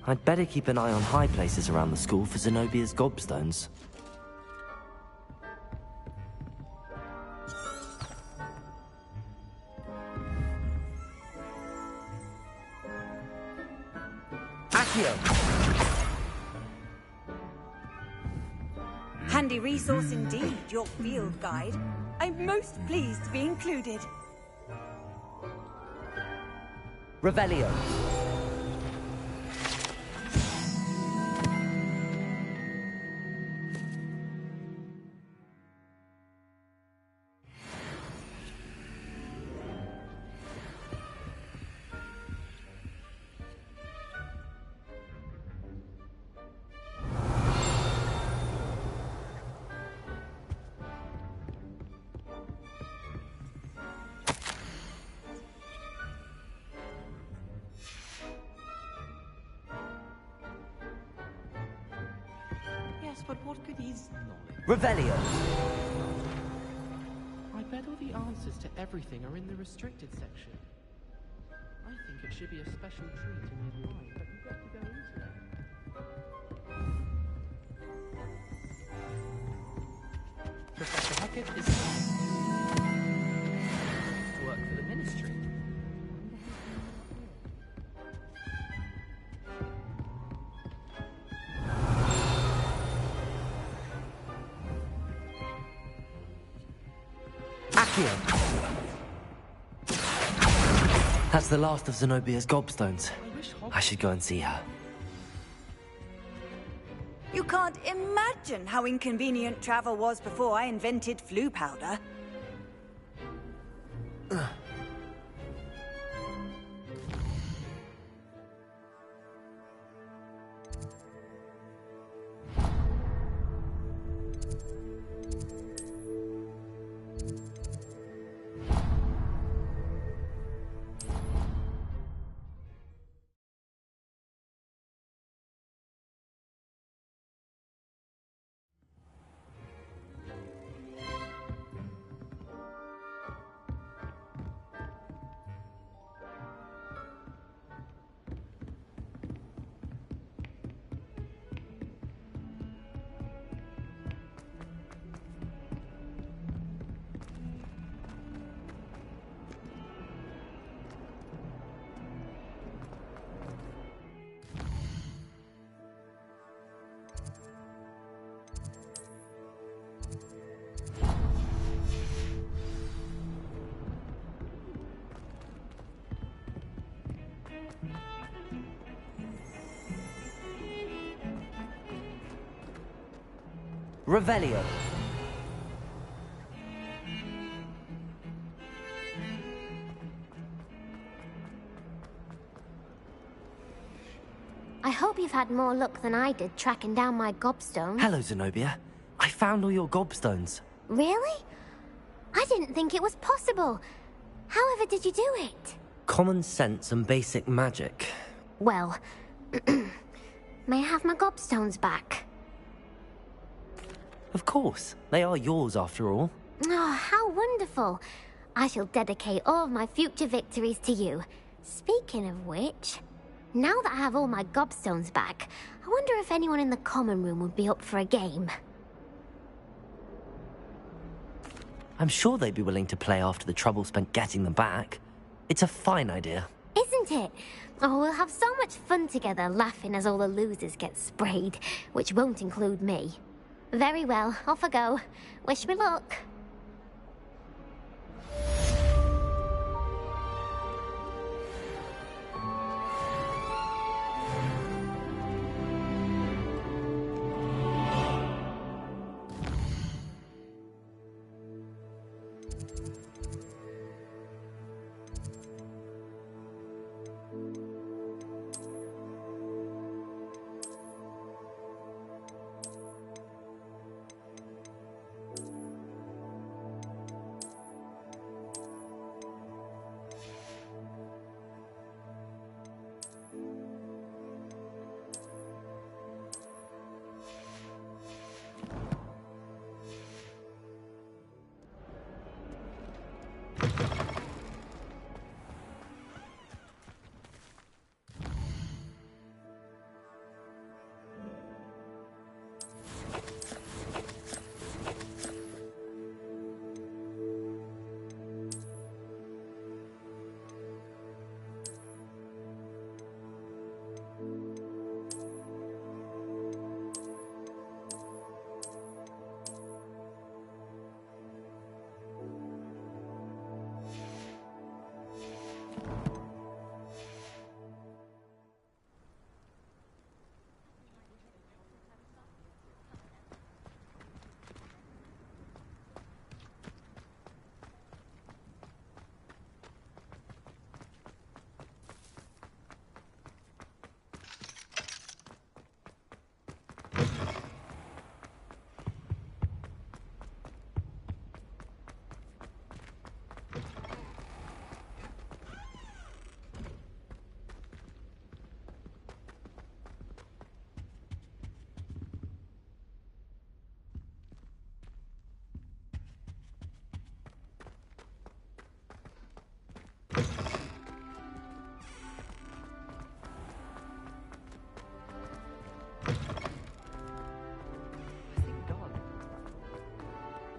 I'd better keep an eye on high places around the school for Zenobia's gobstones. Hand handy resource indeed, your field guide. I'm most pleased to be included. Revelio. Yes, but what good is knowledge? Revelio. I bet all the answers to everything are in the restricted section. I think it should be a special treat in your life, but you get to go into it. Professor Hackett is to work for the Ministry. Accio. That's the last of Zenobia's gobstones. I should go and see her. You can't imagine how inconvenient travel was before I invented flu powder. Revelio. I hope you've had more luck than I did tracking down my gobstones. Hello, Zenobia. I found all your gobstones. Really? I didn't think it was possible. However did you do it? Common sense and basic magic. Well, may I have my gobstones back? Of course. They are yours after all. Oh, how wonderful. I shall dedicate all of my future victories to you. Speaking of which, now that I have all my gobstones back, I wonder if anyone in the common room would be up for a game. I'm sure they'd be willing to play after the trouble spent getting them back. It's a fine idea. Isn't it? Oh, we'll have so much fun together, laughing as all the losers get sprayed, which won't include me. Very well, off I go. Wish me luck.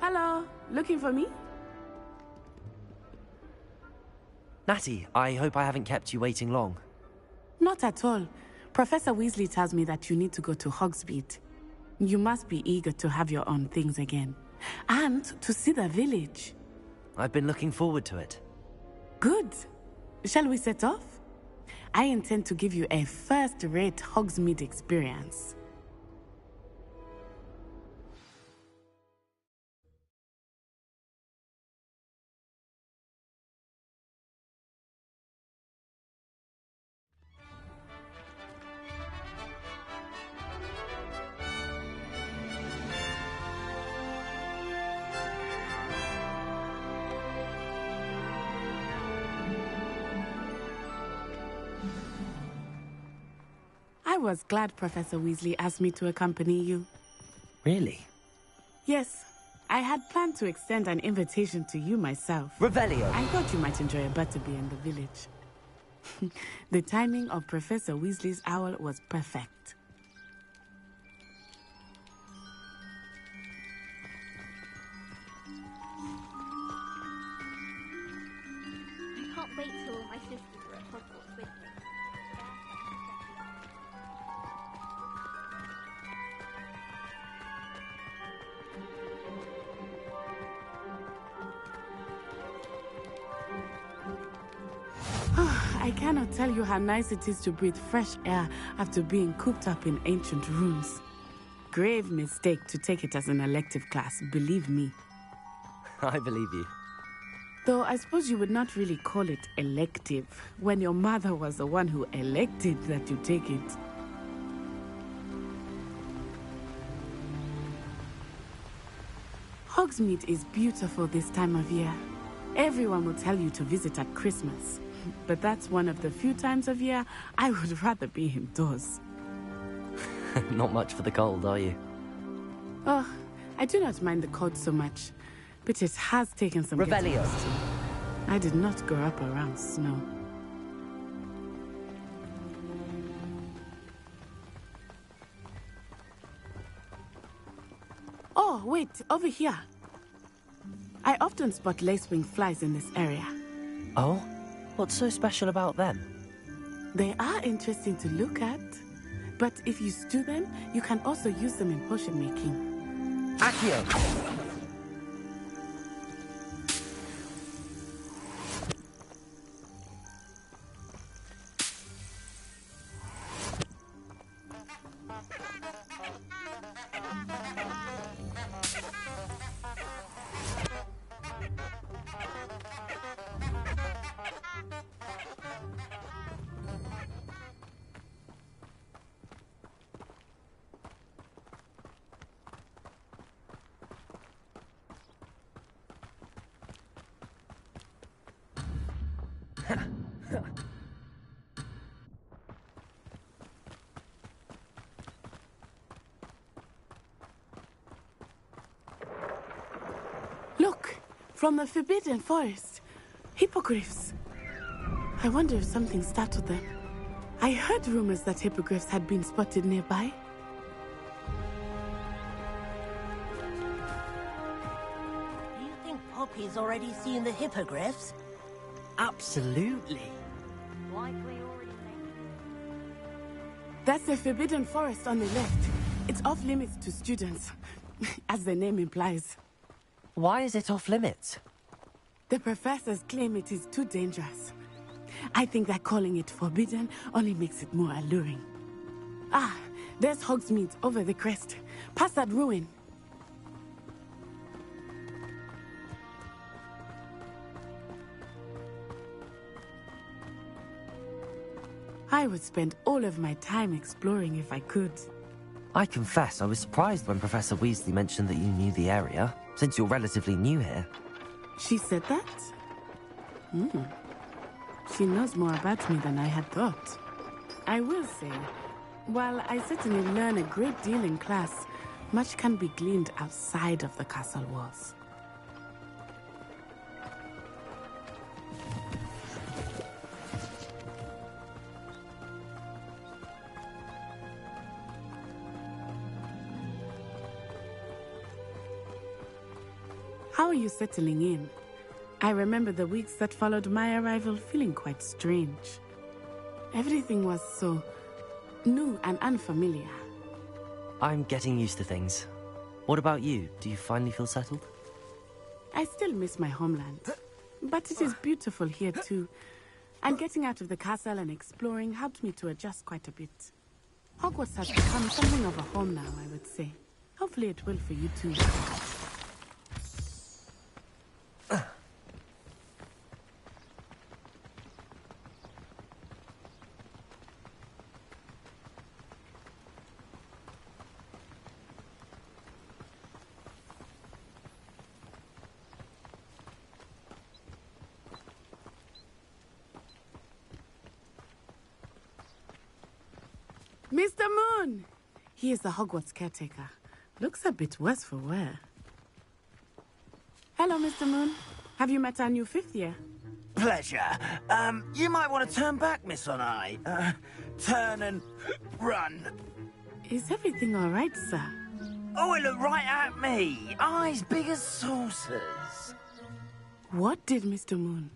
Hello, looking for me? Natty, I hope I haven't kept you waiting long. Not at all. Professor Weasley tells me that you need to go to Hogsmeade. You must be eager to have your own things again. And to see the village. I've been looking forward to it. Good. Shall we set off? I intend to give you a first-rate Hogsmeade experience. I was glad Professor Weasley asked me to accompany you. Really? Yes. I had planned to extend an invitation to you myself. Revelio! I thought you might enjoy a butterbeer in the village. The timing of Professor Weasley's owl was perfect. I can't wait till all my sisters are at Hogwarts with me. I cannot tell you how nice it is to breathe fresh air after being cooped up in ancient rooms. Grave mistake to take it as an elective class, believe me. I believe you. Though I suppose you would not really call it elective when your mother was the one who elected that you take it. Hogsmeade is beautiful this time of year. Everyone will tell you to visit at Christmas. But that's one of the few times of year I would rather be indoors. Not much for the cold, are you? Oh, I do not mind the cold so much, but it has taken some getting Revelio! used to. I did not grow up around snow. Oh, wait, over here. I often spot lacewing flies in this area. Oh? What's so special about them? They are interesting to look at, but if you stew them, you can also use them in potion making. Accio! Look, from the Forbidden Forest. Hippogriffs. I wonder if something startled them. I heard rumors that hippogriffs had been spotted nearby. Do you think Poppy's already seen the hippogriffs? Absolutely. Likely already That's the Forbidden Forest on the left. It's off limits to students, as the name implies. Why is it off limits? The professors claim it is too dangerous. I think that calling it forbidden only makes it more alluring. Ah, there's Hogsmeade over the crest. Past that ruin. I would spend all of my time exploring if I could. I confess I was surprised when Professor Weasley mentioned that you knew the area, since you're relatively new here. She said that? She knows more about me than I had thought. I will say, while I certainly learn a great deal in class, much can be gleaned outside of the castle walls. How are you settling in? I remember the weeks that followed my arrival feeling quite strange. Everything was so new and unfamiliar. I'm getting used to things. What about you? Do you finally feel settled? I still miss my homeland, but it is beautiful here too. And getting out of the castle and exploring helped me to adjust quite a bit. Hogwarts has become something of a home now, I would say. Hopefully it will for you too. Mr. Moon! He is the Hogwarts caretaker. Looks a bit worse for wear. Hello, Mr. Moon. Have you met our new 5th year? Pleasure. You might want to turn back, Miss Onai. Turn and run. Is everything all right, sir? Oh, it looked right at me. Eyes big as saucers. What did Mr. Moon?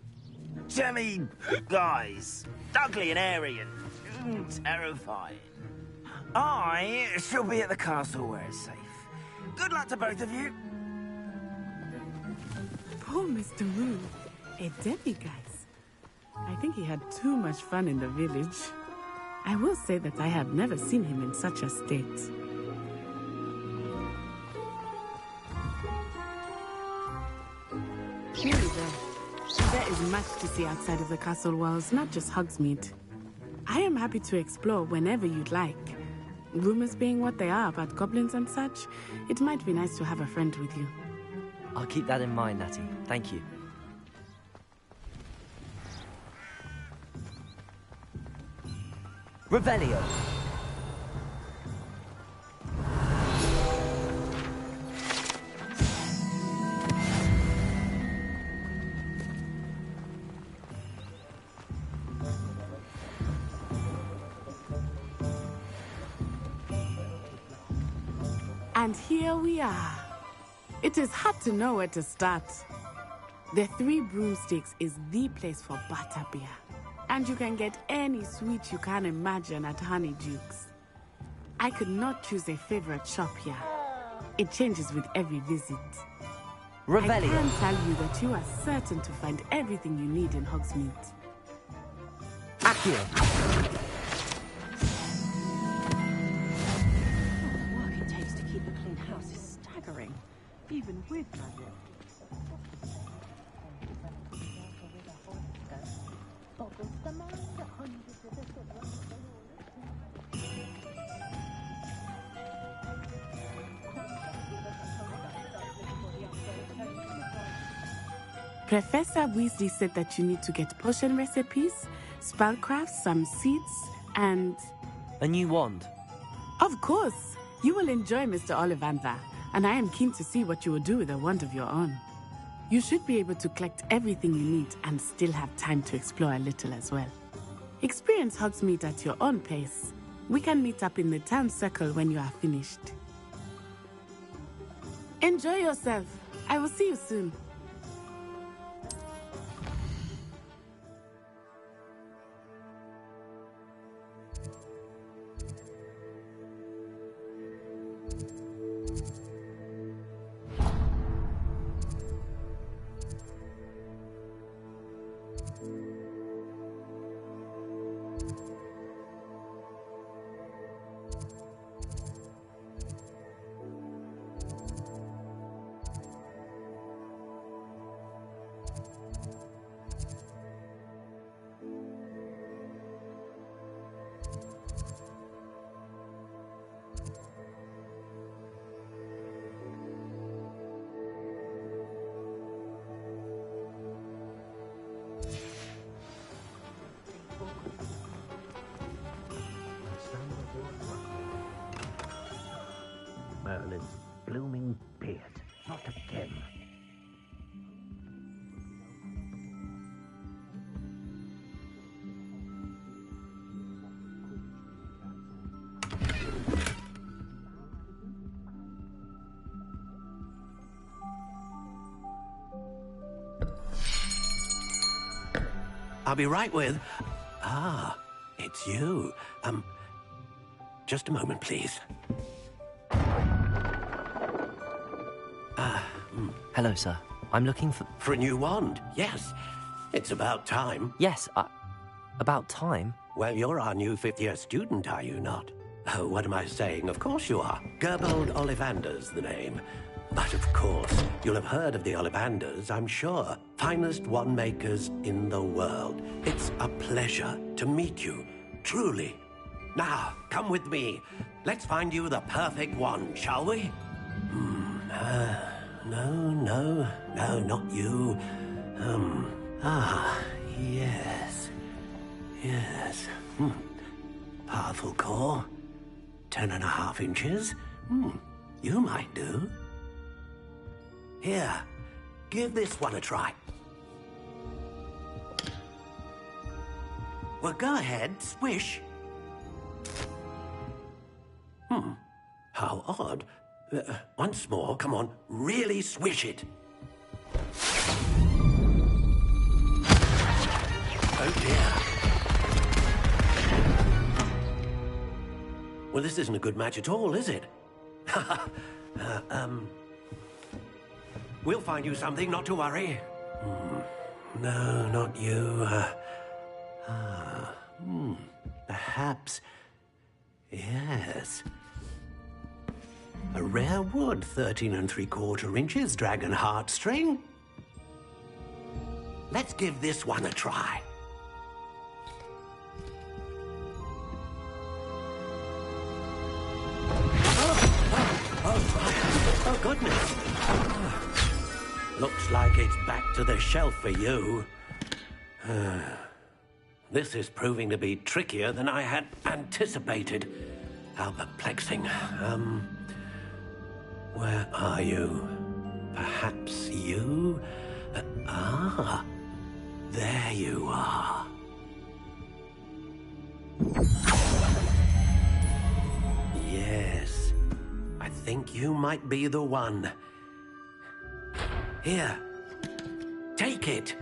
Jemmy guys. Ugly and airy and terrifying. I shall be at the castle where it's safe. Good luck to both of you. Poor Mr. Moon. A demiguise. I think he had too much fun in the village. I will say that I have never seen him in such a state. Nearly there. There is much to see outside of the castle walls, not just Hogsmeade. I am happy to explore whenever you'd like. Rumors being what they are about goblins and such, it might be nice to have a friend with you. I'll keep that in mind, Natty. Thank you. Revelio. And here we are. It is hard to know where to start. The Three Broomsticks is the place for butterbeer. And you can get any sweet you can imagine at Honeydukes. I could not choose a favorite shop here. It changes with every visit. Revelio. I can tell you that you are certain to find everything you need in Hogsmeade. Accio. The work it takes to keep a clean house is staggering, even with magic. Professor Weasley said that you need to get potion recipes, spellcrafts, some seeds, and... A new wand. Of course! You will enjoy Mr. Ollivander, and I am keen to see what you will do with a wand of your own. You should be able to collect everything you need and still have time to explore a little as well. Experience Hogsmeade at your own pace. We can meet up in the town circle when you are finished. Enjoy yourself. I will see you soon. I'll be right with... Ah, it's you. Just a moment, please. Hello, sir. I'm looking for... For a new wand, yes. It's about time. Yes, about time? Well, you're our new fifth-year student, are you not? Oh, what am I saying? Of course you are. Gerbold Ollivander's the name. But of course, you'll have heard of the Ollivanders, I'm sure. Finest wand makers in the world. It's a pleasure to meet you, truly. Now, come with me. Let's find you the perfect wand, shall we? No, not you. Yes. Powerful core. 10.5 inches. You might do. Here, give this one a try. Well, go ahead, swish. How odd. Once more, come on, really swish it. Oh dear. Well, this isn't a good match at all, is it? We'll find you something, not to worry. No, not you. Perhaps... Yes. A rare wood, 13 3/4 inches, dragon heartstring. Let's give this one a try. Oh, goodness. Looks like it's back to the shelf for you. This is proving to be trickier than I had anticipated. How perplexing. Where are you? Perhaps you? There you are. Yes, I think you might be the one. Here, take it.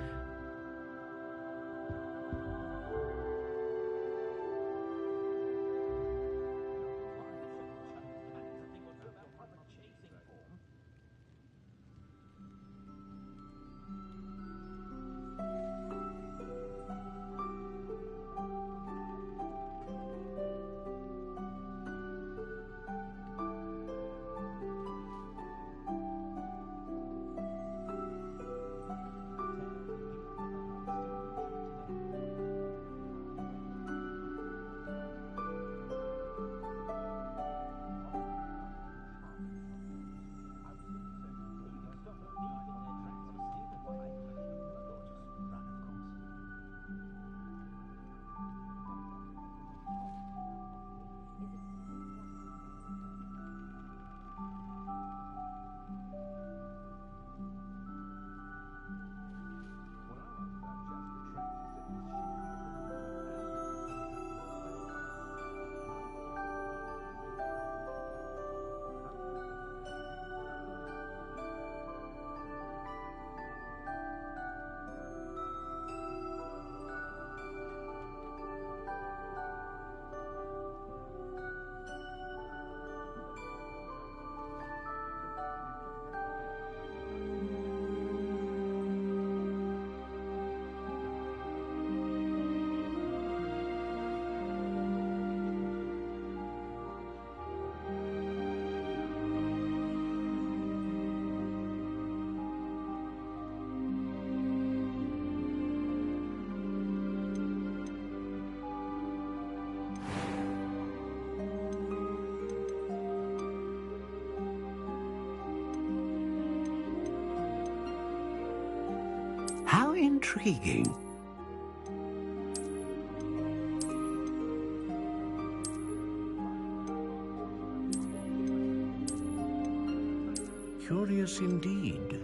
How intriguing. Curious indeed.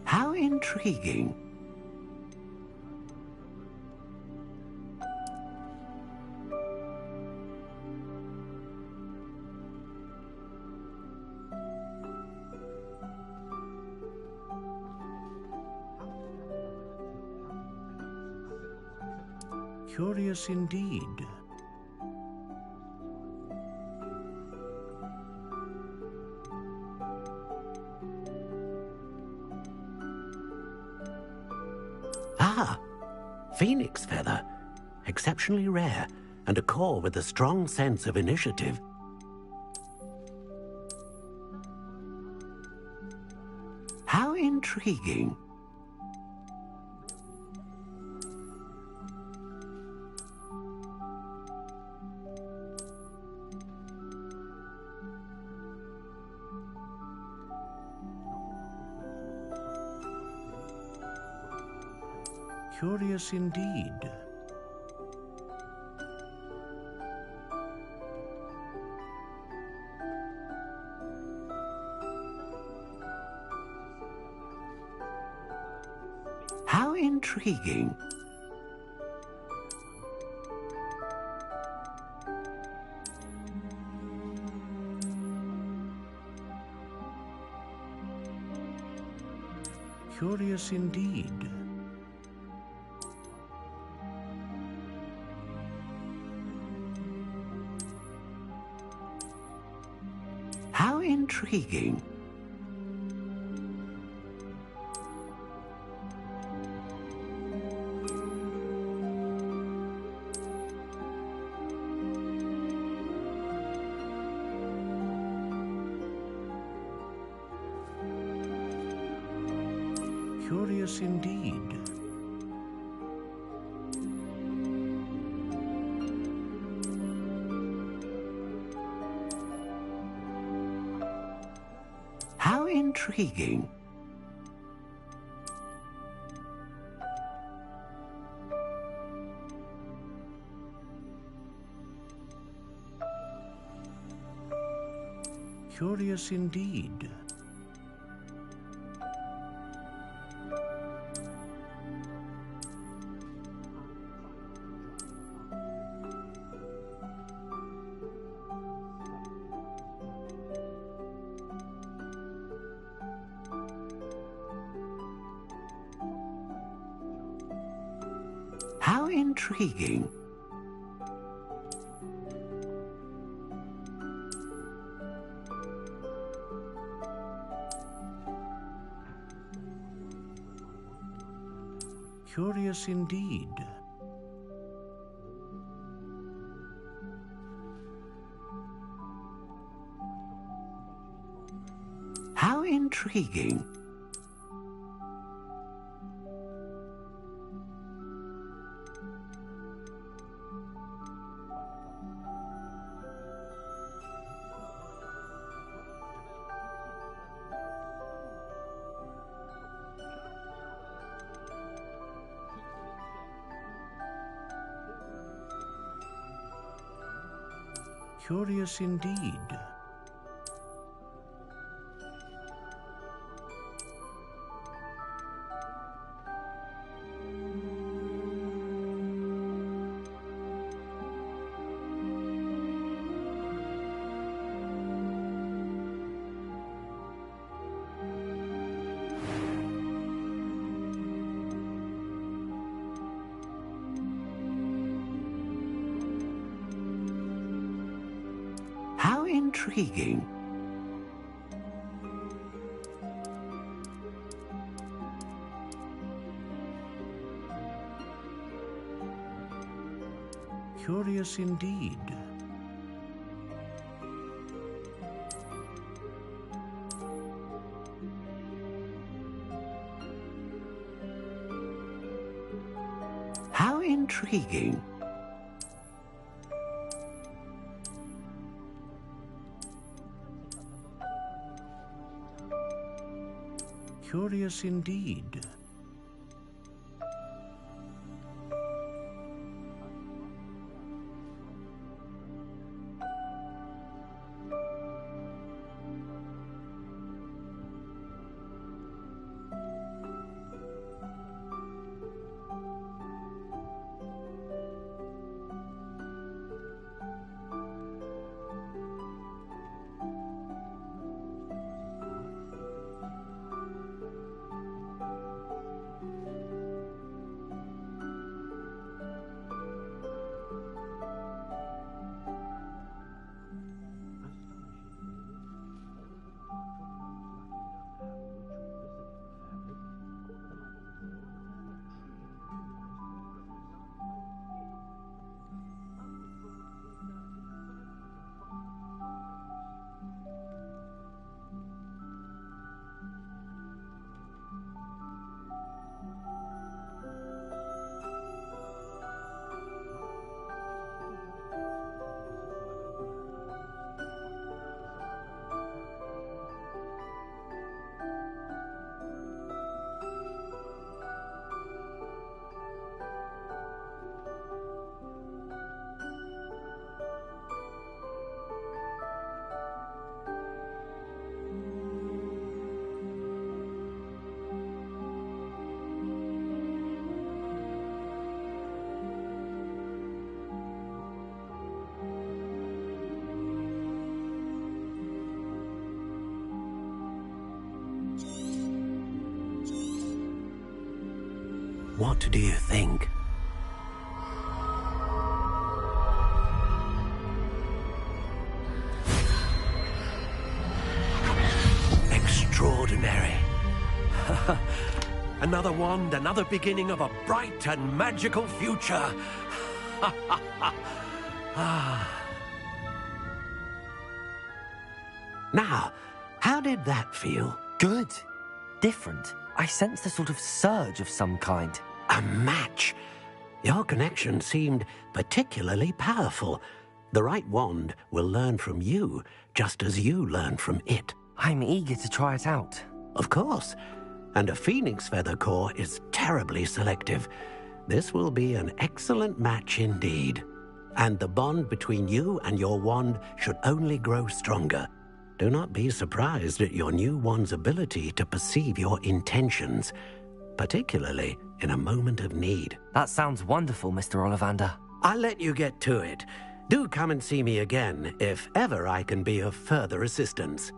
How intriguing. Curious indeed. Ah, phoenix feather. Exceptionally rare, and a core with a strong sense of initiative. How intriguing. Curious indeed. How intriguing. Curious indeed. How intriguing. Curious indeed. How intriguing. Curious indeed. How intriguing. Curious indeed. How intriguing. Curious indeed. How intriguing. Curious indeed. How intriguing. Curious indeed. What do you think? Extraordinary. Another wand, another beginning of a bright and magical future. Now, how did that feel? Good. Different. I sensed a sort of surge of some kind. A match. Your connection seemed particularly powerful. The right wand will learn from you, just as you learn from it. I'm eager to try it out. Of course. And a phoenix feather core is terribly selective. This will be an excellent match indeed. And the bond between you and your wand should only grow stronger. Do not be surprised at your new wand's ability to perceive your intentions, particularly in a moment of need. That sounds wonderful, Mr. Ollivander. I'll let you get to it. Do come and see me again if ever I can be of further assistance.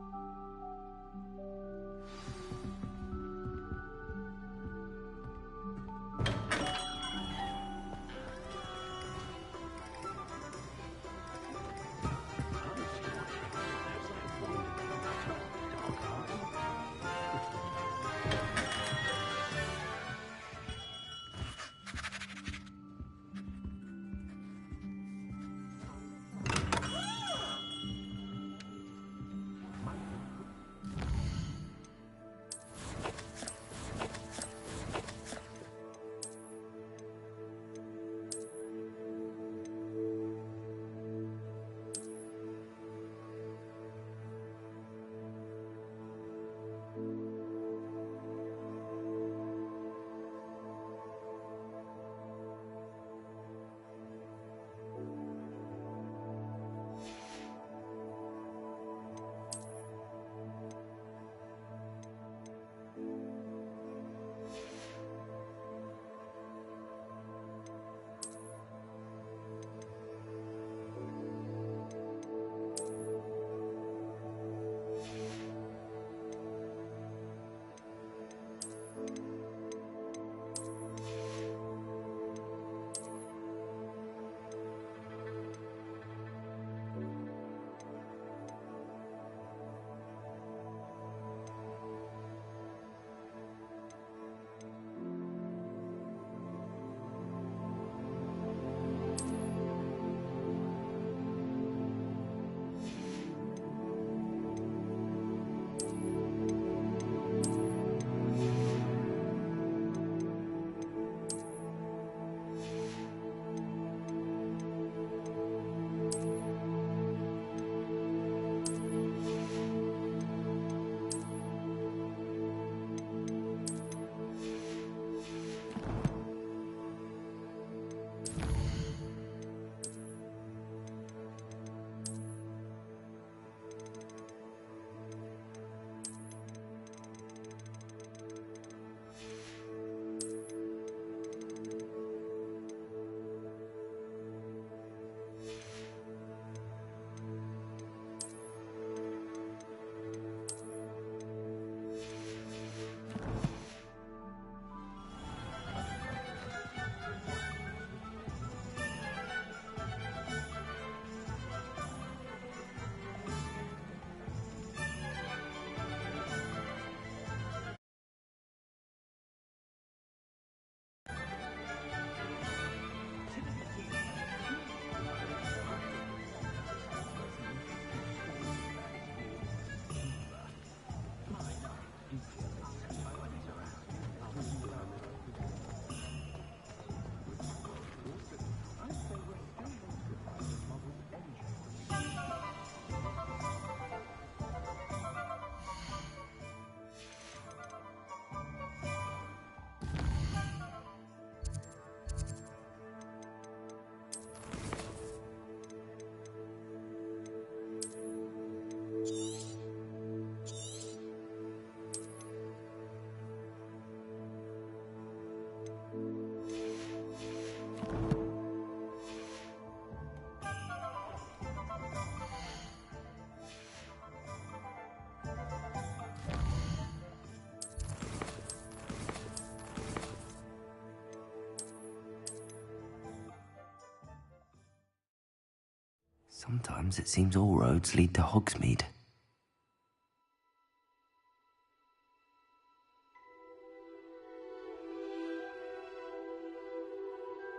Sometimes it seems all roads lead to Hogsmeade.